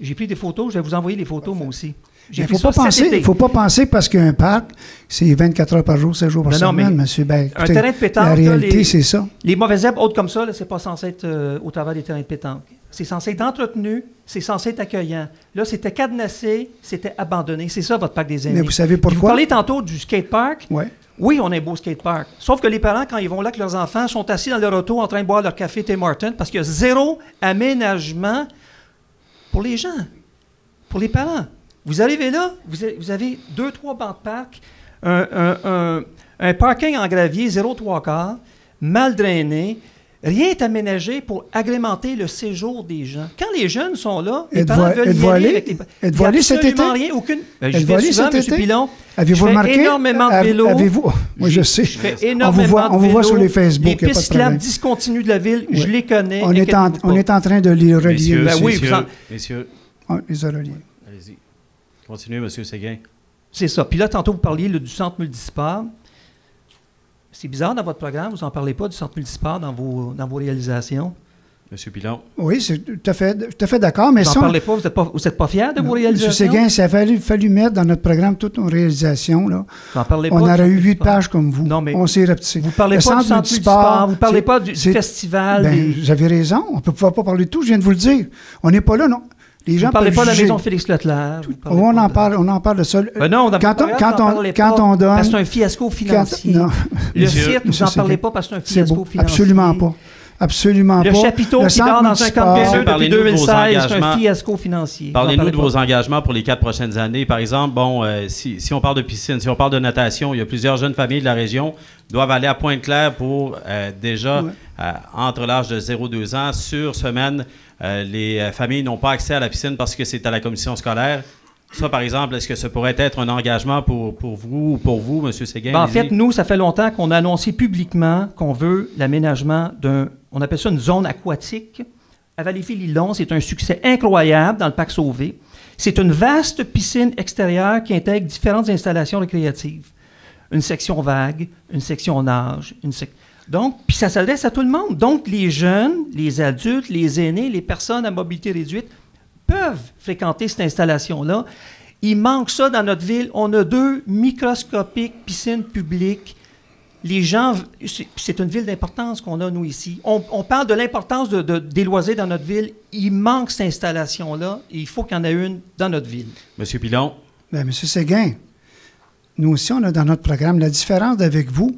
J'ai pris des photos. Je vais vous envoyer les photos, moi aussi. Il ne faut pas penser parce qu'un parc, c'est 24 heures par jour, 7 jours par semaine, monsieur. Ben, écoutez, un terrain de pétanque, la réalité, c'est ça. Les mauvaises herbes hautes comme ça, ce n'est pas censé être au travers des terrains de pétanque. C'est censé être entretenu, c'est censé être accueillant. Là, c'était cadenassé, c'était abandonné. C'est ça, votre parc des aînés. Mais vous savez pourquoi? Vous parlez tantôt du skatepark. Ouais. Oui, on a un beau skatepark. Sauf que les parents, quand ils vont là avec leurs enfants, sont assis dans leur auto en train de boire leur café Tim Hortons parce qu'il y a 0 aménagement pour les gens, pour les parents. Vous arrivez là, vous avez 2-3 bancs de parc, un parking en gravier 0,3 mal drainé. Rien n'est aménagé pour agrémenter le séjour des gens. Quand les jeunes sont là, les parents veulent y aller avec les... Êtes-vous allé cet été? Rien, aucune... Êtes-vous allé cet été? Pilon. Avez-vous remarqué? Je fais énormément de vélo. Avez-vous... Moi, je sais. Je fais énormément de vélo. On vous voit sur les Facebook. Les pistes cyclables discontinues de la ville, je les connais. On est en train de les relier. Messieurs. On les a reliés. Allez-y. Continuez, M. Séguin. C'est ça. Puis là, tantôt, vous parliez du centre multisport. C'est bizarre dans votre programme, vous n'en parlez pas du centre multisport dans vos réalisations. M. Pilon. Oui, c'est tout à fait d'accord. Mais vous n'en parlez pas, vous n'êtes pas fier de vos réalisations? M. Séguin, ça a fallu mettre dans notre programme toutes nos réalisations. Là. Vous n'en parlez pas. On aurait eu 8 pages comme vous. Non, mais on s'est repetissé. Vous ne parlez pas du centre multisport, vous ne parlez pas du festival. Vous avez raison, on ne peut pas parler de tout, je viens de vous le dire. On n'est pas là, non. Les gens vous ne parlez pas de la maison Félix Leclerc. On en parle de ça. Non, quand on donne... Parce que c'est un fiasco financier. Le site, vous n'en parlez pas parce que c'est un fiasco financier. Absolument pas. Absolument pas. Le chapiteau qui dort dans un campus depuis 2016, c'est un fiasco financier. Parlez-nous de vos engagements pour les 4 prochaines années. Par exemple, si on parle de piscine, si on parle de natation, il y a plusieurs jeunes familles de la région qui doivent aller à Pointe-Claire pour entre l'âge de 0-2 ans, sur semaine, les familles n'ont pas accès à la piscine parce que c'est à la commission scolaire. Ça, par exemple, est-ce que ça pourrait être un engagement pour vous ou pour vous, M. Séguin? En fait, nous, ça fait longtemps qu'on a annoncé publiquement qu'on veut l'aménagement on appelle ça une zone aquatique. À Valleyfield-Lillon, c'est un succès incroyable dans le parc Sauvé. C'est une vaste piscine extérieure qui intègre différentes installations récréatives. Une section vague, une section nage, Donc, puis ça s'adresse à tout le monde. Donc, les jeunes, les adultes, les aînés, les personnes à mobilité réduite peuvent fréquenter cette installation-là. Il manque ça dans notre ville. On a 2 microscopiques piscines publiques Les gens, c'est une ville d'importance qu'on a, nous, ici. On parle de l'importance des loisirs dans notre ville. Il manque cette installation-là et il faut qu'il y en ait une dans notre ville. Monsieur Pilon. Bien, M. Séguin, nous aussi, on a dans notre programme. La différence avec vous,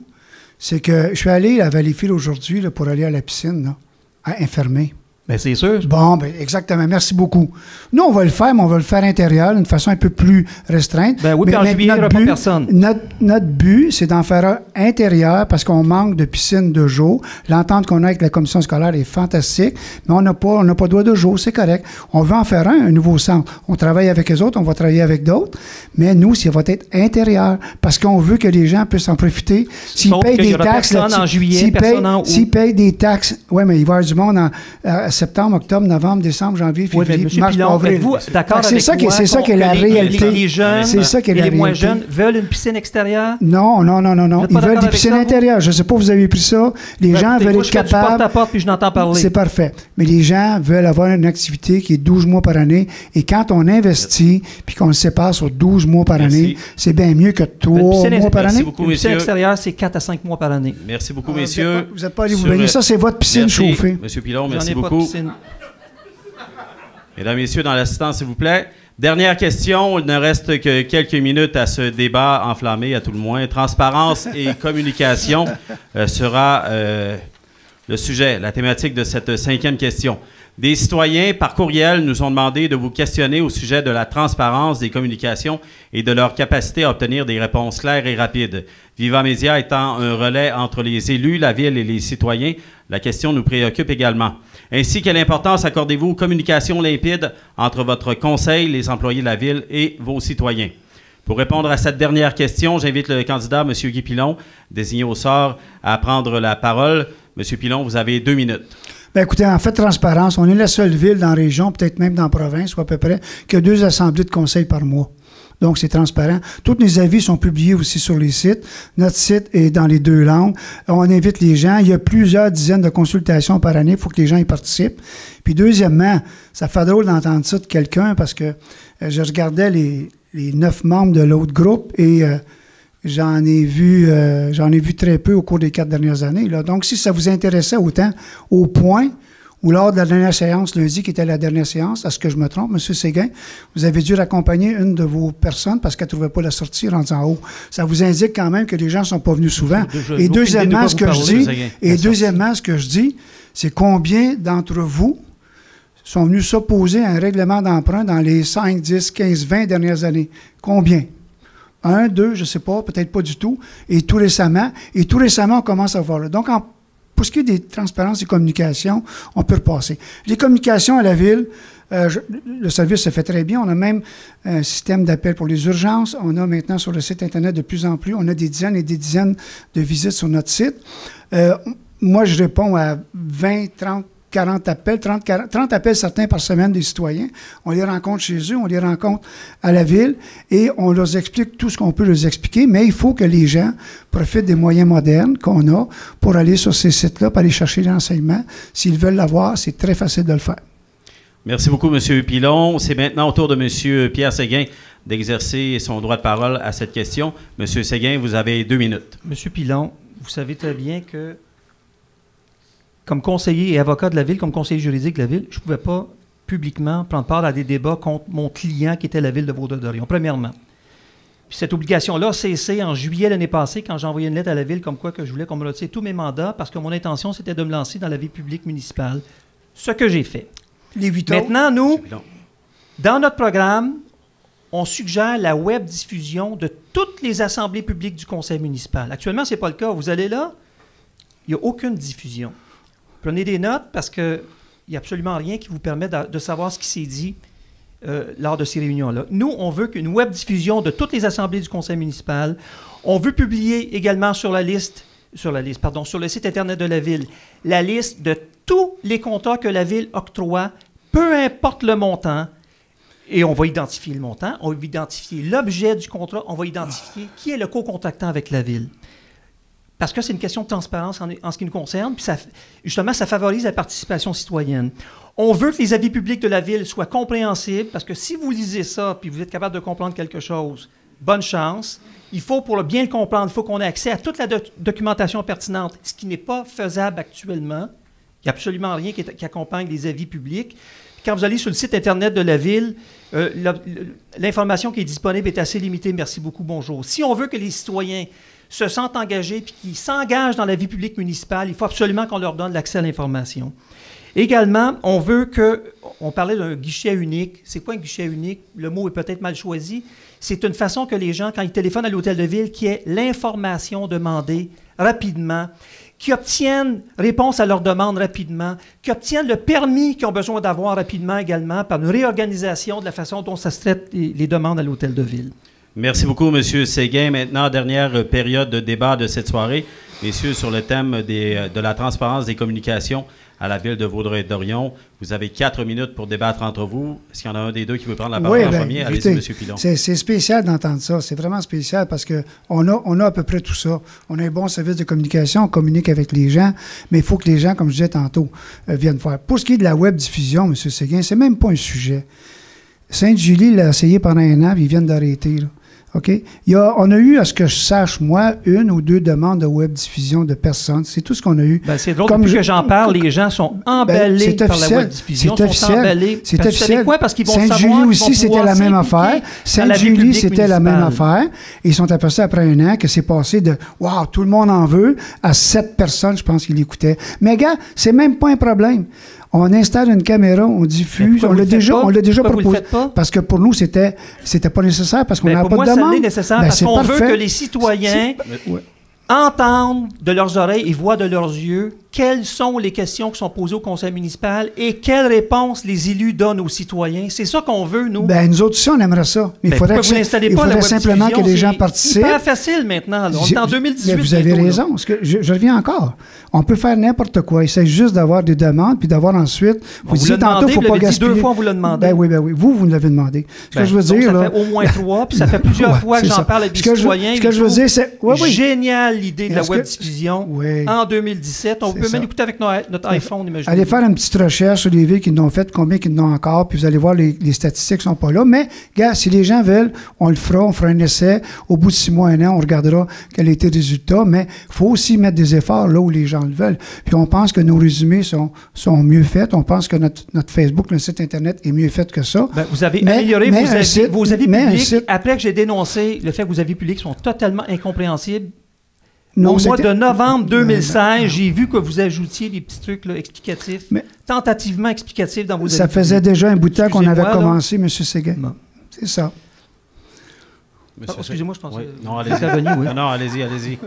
c'est que je suis allé à Valleyfield aujourd'hui là, pour aller à la piscine, là, à enfermer. Bien, c'est sûr. Bon, ben exactement. Merci beaucoup. Nous, on va le faire, mais on va le faire intérieur d'une façon un peu plus restreinte. Ben oui, mais puis en juillet, il n'y aura pas personne. Notre but, c'est d'en faire un intérieur parce qu'on manque de piscine de jour. L'entente qu'on a avec la commission scolaire est fantastique, mais on n'a pas droit de jour, c'est correct. On veut en faire un nouveau centre. On travaille avec les autres, on va travailler avec d'autres, mais nous, ça va être intérieur parce qu'on veut que les gens puissent en profiter. S'ils payent des taxes, en juillet, personne en août. S'ils payent des taxes, oui, mais il va y avoir du monde septembre, octobre, novembre, décembre, janvier, février, mars, avril. Êtes-vous d'accord avec moi? C'est ça qui est la réalité. Les jeunes et les moins jeunes veulent une piscine extérieure? Non. Ils veulent des piscines intérieures. Je ne sais pas, vous avez pris ça. Les gens veulent être capables. Je porte-à-porte puis je n'entends parler. C'est parfait. Mais les gens veulent avoir une activité qui est 12 mois par année. Et quand on investit puis qu'on le sépare sur 12 mois par année, c'est bien mieux que 3 mois par année. Une piscine extérieure, c'est 4 à 5 mois par année. Merci beaucoup, messieurs. Vous n'êtes pas allé vous baigner. Ça, c'est votre piscine chauffée. Monsieur Pilon, merci beaucoup. Mesdames, Messieurs, dans l'assistance, s'il vous plaît. Dernière question. Il ne reste que quelques minutes à ce débat enflammé, à tout le moins. Transparence et communication sera le sujet, la thématique de cette 5e question. Des citoyens, par courriel, nous ont demandé de vous questionner au sujet de la transparence des communications et de leur capacité à obtenir des réponses claires et rapides. Viva Média étant un relais entre les élus, la ville et les citoyens, la question nous préoccupe également. Ainsi, quelle importance accordez-vous aux communications limpides entre votre conseil, les employés de la ville et vos citoyens? Pour répondre à cette dernière question, j'invite le candidat, M. Guy Pilon, désigné au sort, à prendre la parole. M. Pilon, vous avez 2 minutes. Bien, écoutez, en fait, transparence, on est la seule ville dans la région, peut-être même dans la province, ou à peu près, qui a 2 assemblées de conseil par mois. Donc, c'est transparent. Tous les avis sont publiés aussi sur les sites. Notre site est dans les 2 langues. On invite les gens. Il y a plusieurs dizaines de consultations par année. Il faut que les gens y participent. Puis, deuxièmement, ça fait drôle d'entendre ça de quelqu'un parce que je regardais les 9 membres de l'autre groupe et j'en ai vu très peu au cours des 4 dernières années. Là. Donc, si ça vous intéressait autant au point ou lors de la dernière séance, lundi, qui était la dernière séance, est-ce que je me trompe, M. Séguin, vous avez dû raccompagner une de vos personnes parce qu'elle ne trouvait pas la sortie rendue en haut. Ça vous indique quand même que les gens ne sont pas venus souvent. Et deuxièmement, ce que je dis, c'est combien d'entre vous sont venus s'opposer à un règlement d'emprunt dans les 5, 10, 15, 20 dernières années? Combien? 1, 2, je ne sais pas, peut-être pas du tout. Et tout récemment, on commence à voir là. Donc, pour ce qui est des transparences et communications, on peut repasser. Les communications à la ville, le service se fait très bien. On a même un système d'appel pour les urgences. On a maintenant sur le site Internet de plus en plus, on a des dizaines et des dizaines de visites sur notre site. Moi, je réponds à 20, 30, 40 appels, 30 appels certains par semaine des citoyens. On les rencontre chez eux, on les rencontre à la ville et on leur explique tout ce qu'on peut leur expliquer, mais il faut que les gens profitent des moyens modernes qu'on a pour aller sur ces sites-là, pour aller chercher l'enseignement. S'ils veulent l'avoir, c'est très facile de le faire. Merci beaucoup, M. Pilon. C'est maintenant au tour de M. Pierre Séguin d'exercer son droit de parole à cette question. M. Séguin, vous avez 2 minutes. M. Pilon, vous savez très bien que comme conseiller et avocat de la ville, comme conseiller juridique de la ville, je ne pouvais pas publiquement prendre part à des débats contre mon client qui était la ville de Vaudreuil-Dorion, premièrement. Puis cette obligation-là a cessé en juillet l'année passée quand j'ai envoyé une lettre à la ville comme quoi que je voulais qu'on me retire tous mes mandats parce que mon intention, c'était de me lancer dans la vie publique municipale. Ce que j'ai fait. Maintenant, nous, dans notre programme, on suggère la web diffusion de toutes les assemblées publiques du conseil municipal. Actuellement, ce n'est pas le cas. Vous allez là, il n'y a aucune diffusion. Prenez des notes parce qu'il n'y a absolument rien qui vous permet de savoir ce qui s'est dit lors de ces réunions-là. Nous, on veut qu'une web diffusion de toutes les assemblées du conseil municipal. On veut publier également sur le site Internet de la ville, la liste de tous les contrats que la ville octroie, peu importe le montant. Et on va identifier le montant, on va identifier l'objet du contrat, on va identifier qui est le co-contractant avec la ville. Parce que c'est une question de transparence en ce qui nous concerne, puis justement, ça favorise la participation citoyenne. On veut que les avis publics de la ville soient compréhensibles, parce que si vous lisez ça, puis vous êtes capable de comprendre quelque chose, bonne chance. Il faut, pour bien le comprendre, il faut qu'on ait accès à toute la documentation pertinente, ce qui n'est pas faisable actuellement. Il n'y a absolument rien qui accompagne les avis publics. Quand vous allez sur le site Internet de la Ville, l'information qui est disponible est assez limitée. Merci beaucoup, bonjour. Si on veut que les citoyens se sentent engagés et qu'ils s'engagent dans la vie publique municipale, il faut absolument qu'on leur donne l'accès à l'information. Également, on veut que... On parlait d'un guichet unique. C'est quoi un guichet unique? Le mot est peut-être mal choisi. C'est une façon que les gens, quand ils téléphonent à l'hôtel de ville, qui aient l'information demandée rapidement, qui obtiennent réponse à leurs demandes rapidement, qui obtiennent le permis qu'ils ont besoin d'avoir rapidement également par une réorganisation de la façon dont ça se traite les demandes à l'hôtel de ville. Merci beaucoup, M. Séguin. Maintenant, dernière période de débat de cette soirée. Messieurs, sur le thème de la transparence des communications à la ville de Vaudreuil-Dorion. Vous avez 4 minutes pour débattre entre vous. Est-ce qu'il y en a un des deux qui veut prendre la parole en premier? Allez-y, M. Pilon. C'est spécial d'entendre ça. C'est vraiment spécial parce qu'on a à peu près tout ça. On a un bon service de communication, on communique avec les gens, mais il faut que les gens, comme je disais tantôt, viennent faire. Pour ce qui est de la web diffusion, M. Séguin, c'est même pas un sujet. Sainte-Julie l'a essayé pendant un an, puis ils viennent d'arrêter, là. OK? On a eu, à ce que je sache, moi, 1 ou 2 demandes de web diffusion de personnes. C'est tout ce qu'on a eu. Ben, c'est drôle, depuis que j'en parle, les gens sont emballés par la web diffusion. C'est officiel. C'est officiel. Quoi? Parce qu'ils vont savoir Sainte-Julie aussi, c'était la même affaire. Sainte-Julie, c'était la même affaire. Ils sont aperçus après un an que c'est passé de « Wow, tout le monde en veut » à 7 personnes, je pense, qui l'écoutaient. Mais gars, c'est même pas un problème. On installe une caméra, on diffuse, on l'a déjà proposé. Parce que pour nous, c'était pas nécessaire parce qu'on n'a pas de demande. Pour moi, ça l'est nécessaire parce qu'on veut que les citoyens entendent de leurs oreilles et voient de leurs yeux quelles sont les questions qui sont posées au conseil municipal et quelles réponses les élus donnent aux citoyens. C'est ça qu'on veut, nous. Bien, nous autres aussi, on aimerait ça. Mais il faudrait simplement que les gens participent. C'est pas facile maintenant. Là. On est en 2018. Mais vous avez raison. Parce que je reviens encore. On peut faire n'importe quoi. Il s'agit juste d'avoir des demandes puis d'avoir ensuite... Vous disiez tantôt, il ne faut pas gaspiller. 2 fois, vous l'avez demandé. Ben oui. Vous l'avez demandé. Ce que je veux dire... Ça fait au moins 3, puis ça fait plusieurs fois que j'en parle avec des citoyens. Ce que je veux dire, c'est... Génial l'idée de la web diffusion en 2017. On peut même écouter avec notre iPhone, imaginez. Allez faire une petite recherche sur les villes qui l'ont fait, combien qui l'ont encore, puis vous allez voir les statistiques ne sont pas là. Mais, gars, si les gens veulent, on le fera, on fera un essai. Au bout de 6 mois, 1 an, on regardera quel a été le résultat. Mais il faut aussi mettre des efforts là où les gens le veulent. Puis on pense que nos résumés sont mieux faits. On pense que notre Facebook, notre site Internet est mieux fait que ça. Ben, vous avez amélioré vos avis publics. Après que j'ai dénoncé le fait que vos avis publics sont totalement incompréhensibles, au mois de novembre 2016, j'ai vu que vous ajoutiez des petits trucs là, explicatifs, tentativement explicatifs dans vos avis publics. Ça faisait déjà un bout de temps qu'on avait commencé, M. Séguin. Bon. C'est ça. Excusez-moi, je pensais... Non, allez-y. Non, allez-y.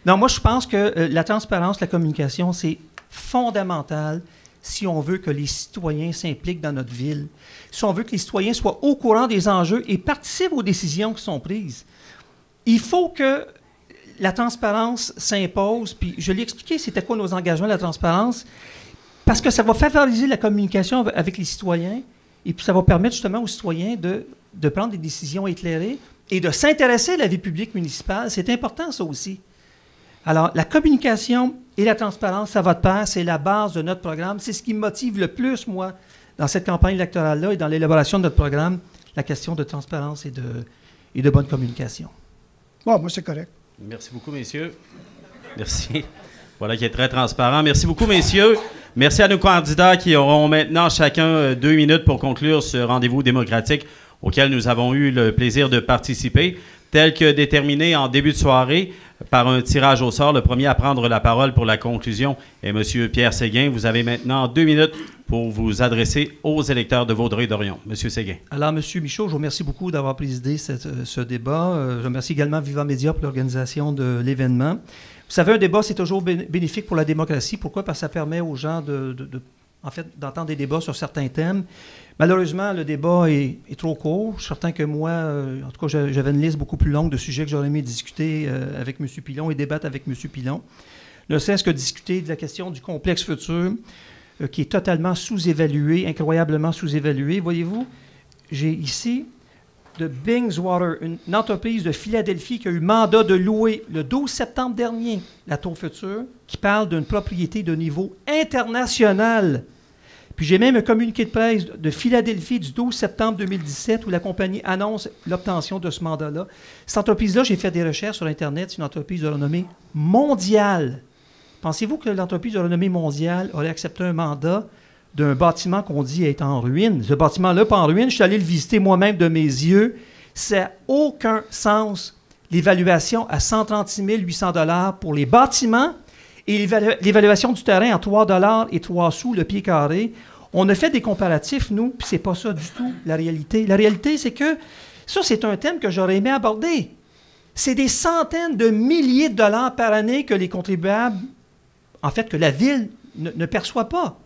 Non, moi, je pense que la transparence, la communication, c'est fondamental si on veut que les citoyens s'impliquent dans notre ville, si on veut que les citoyens soient au courant des enjeux et participent aux décisions qui sont prises. Il faut que la transparence s'impose, puis je l'ai expliqué, c'était quoi nos engagements, la transparence, parce que ça va favoriser la communication avec les citoyens, et puis ça va permettre justement aux citoyens de prendre des décisions éclairées et de s'intéresser à la vie publique municipale. C'est important, ça aussi. Alors, la communication et la transparence, ça va de pair, c'est la base de notre programme. C'est ce qui me motive le plus, moi, dans cette campagne électorale-là et dans l'élaboration de notre programme, la question de transparence et de bonne communication. Bon, moi, c'est correct. Merci beaucoup, messieurs. Merci. Voilà qui est très transparent. Merci beaucoup, messieurs. Merci à nos candidats qui auront maintenant chacun 2 minutes pour conclure ce rendez-vous démocratique auquel nous avons eu le plaisir de participer. Tel que déterminé en début de soirée par un tirage au sort, le premier à prendre la parole pour la conclusion est M. Pierre Séguin. Vous avez maintenant 2 minutes pour vous adresser aux électeurs de Vaudreuil-Dorion. M. Séguin. Alors, M. Michaud, je vous remercie beaucoup d'avoir présidé ce débat. Je remercie également Viva Média pour l'organisation de l'événement. Vous savez, un débat, c'est toujours bénéfique pour la démocratie. Pourquoi? Parce que ça permet aux gens d'entendre des débats sur certains thèmes. Malheureusement, le débat est trop court. Je suis certain que moi, en tout cas, j'avais une liste beaucoup plus longue de sujets que j'aurais aimé discuter avec M. Pilon et débattre avec M. Pilon. Ne serait-ce que discuter de la question du complexe futur, qui est totalement sous-évalué, incroyablement sous-évalué. Voyez-vous, j'ai ici de Bingswater, une entreprise de Philadelphie qui a eu mandat de louer le 12 septembre dernier la Tour Future, qui parle d'une propriété de niveau international. Puis j'ai même un communiqué de presse de Philadelphie du 12 septembre 2017 où la compagnie annonce l'obtention de ce mandat-là. Cette entreprise-là, j'ai fait des recherches sur Internet, c'est une entreprise de renommée mondiale. Pensez-vous que l'entreprise de renommée mondiale aurait accepté un mandat d'un bâtiment qu'on dit être en ruine? Ce bâtiment-là, pas en ruine, je suis allé le visiter moi-même de mes yeux. Ça n'a aucun sens. L'évaluation à 136 800 $ pour les bâtiments et l'évaluation du terrain à 3 $ et 3 sous le pied carré. On a fait des comparatifs, nous, puis c'est pas ça du tout, la réalité. La réalité, c'est que ça, c'est un thème que j'aurais aimé aborder. C'est des centaines de milliers de dollars par année que les contribuables, en fait, que la Ville ne perçoit pas.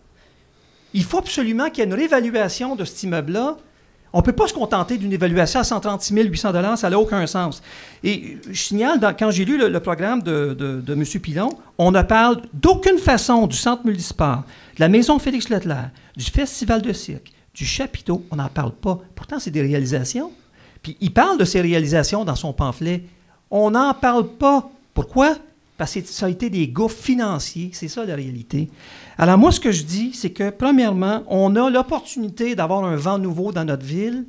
Il faut absolument qu'il y ait une réévaluation de cet immeuble-là. On ne peut pas se contenter d'une évaluation à 136 800 $, ça n'a aucun sens. Et je signale, quand j'ai lu le programme de M. Pilon, on ne parle d'aucune façon du Centre municipal, de la Maison Félix Leclerc, du Festival de cirque, du chapiteau, on n'en parle pas. Pourtant, c'est des réalisations. Puis il parle de ces réalisations dans son pamphlet. On n'en parle pas. Pourquoi? Parce que ça a été des gouffres financiers. C'est ça la réalité. Alors moi, ce que je dis, c'est que, premièrement, on a l'opportunité d'avoir un vent nouveau dans notre ville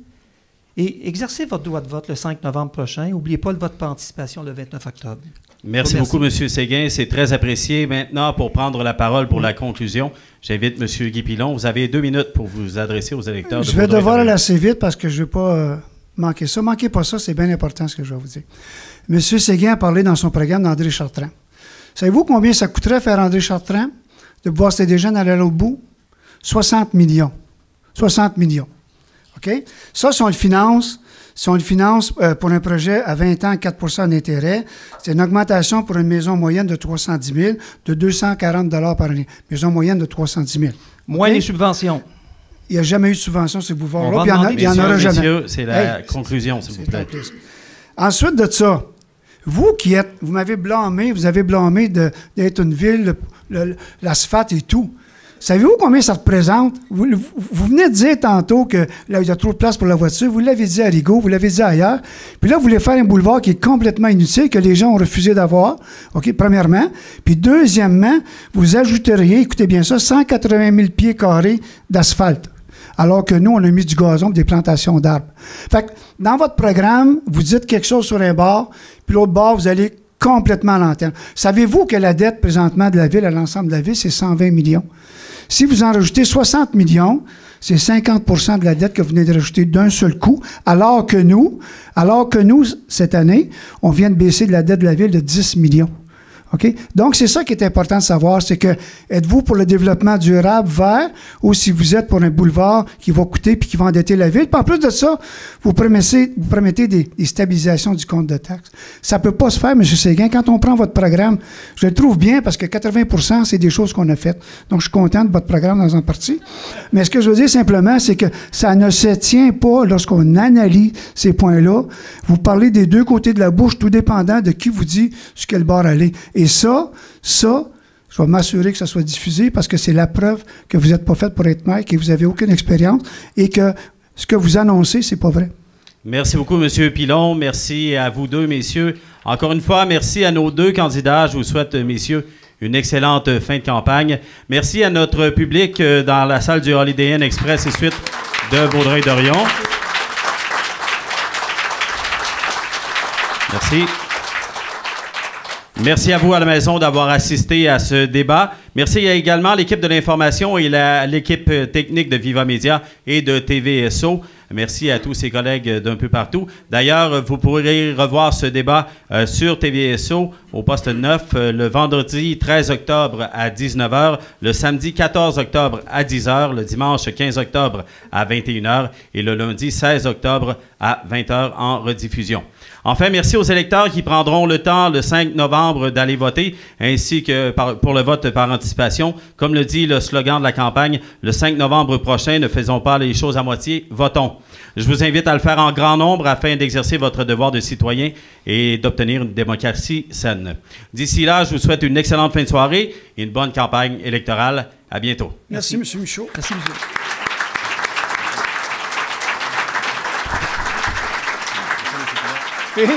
et exercez votre droit de vote le 5 novembre prochain. N'oubliez pas le vote par anticipation le 29 octobre. Merci beaucoup, M. Séguin. C'est très apprécié. Maintenant, pour prendre la parole pour la conclusion, j'invite M. Guy Pilon. Vous avez 2 minutes pour vous adresser aux électeurs. Je vais devoir aller assez vite parce que je ne veux pas manquer ça. Manquez pas ça, c'est bien important ce que je vais vous dire. M. Séguin a parlé dans son programme d'André Chartrand. Savez-vous combien ça coûterait faire André Chartrand de pouvoir s'aider des jeunes à aller à l'autre bout? 60 millions. 60 millions. OK? Ça, si on le finance pour un projet à 20 ans, 4 % d'intérêt, c'est une augmentation pour une maison moyenne de 310 000, de 240 $ par année. Maison moyenne de 310 000. Moins les subventions. Il n'y a jamais eu de subvention sur ce boulevard-là, puis il n'y en aura jamais. Messieurs, c'est la conclusion, s'il vous plaît. Ensuite de ça, vous m'avez blâmé, vous avez blâmé d'être une ville, l'asphalte et tout. Savez-vous combien ça représente? Vous venez de dire tantôt qu'il y a trop de place pour la voiture. Vous l'avez dit à Rigaud, vous l'avez dit ailleurs. Puis là, vous voulez faire un boulevard qui est complètement inutile, que les gens ont refusé d'avoir, OK, premièrement. Puis deuxièmement, vous ajouteriez, écoutez bien ça, 180 000 pieds carrés d'asphalte. Alors que nous, on a mis du gazon et des plantations d'arbres. Fait que dans votre programme, vous dites quelque chose sur un bord, puis l'autre bord, vous allez complètement à l'antenne. Savez-vous que la dette présentement de la Ville, à l'ensemble de la Ville, c'est 120 millions? Si vous en rajoutez 60 millions, c'est 50 % de la dette que vous venez de rajouter d'un seul coup, alors que nous, cette année, on vient de baisser de la dette de la Ville de 10 millions. OK? Donc, c'est ça qui est important de savoir, c'est que êtes-vous pour le développement durable vert ou si vous êtes pour un boulevard qui va coûter puis qui va endetter la ville. Puis en plus de ça, vous promettez des stabilisations du compte de taxes. Ça ne peut pas se faire, M. Séguin. Quand on prend votre programme, je le trouve bien parce que 80 %, c'est des choses qu'on a faites. Donc, je suis content de votre programme dans une partie. Mais ce que je veux dire simplement, c'est que ça ne se tient pas lorsqu'on analyse ces points-là. Vous parlez des deux côtés de la bouche, tout dépendant de qui vous dit sur quel bord aller. Et ça, je vais m'assurer que ça soit diffusé parce que c'est la preuve que vous n'êtes pas fait pour être maire, que vous n'avez aucune expérience et que ce que vous annoncez, c'est pas vrai. Merci beaucoup, M. Pilon. Merci à vous deux, messieurs. Encore une fois, merci à nos deux candidats. Je vous souhaite, messieurs, une excellente fin de campagne. Merci à notre public dans la salle du Holiday Inn Express et suite de Vaudreuil-Dorion. Merci. Merci à vous à la maison d'avoir assisté à ce débat. Merci également à l'équipe de l'information et l'équipe technique de Viva Média et de TVSO. Merci à tous ces collègues d'un peu partout. D'ailleurs, vous pourrez revoir ce débat sur TVSO au poste 9 le vendredi 13 octobre à 19h, le samedi 14 octobre à 10h, le dimanche 15 octobre à 21h et le lundi 16 octobre à 20h en rediffusion. Enfin, merci aux électeurs qui prendront le temps le 5 novembre d'aller voter, ainsi que pour le vote par anticipation. Comme le dit le slogan de la campagne, le 5 novembre prochain, ne faisons pas les choses à moitié, votons. Je vous invite à le faire en grand nombre afin d'exercer votre devoir de citoyen et d'obtenir une démocratie saine. D'ici là, je vous souhaite une excellente fin de soirée et une bonne campagne électorale. À bientôt. Merci, M. Michaud. Merci, M. Hey.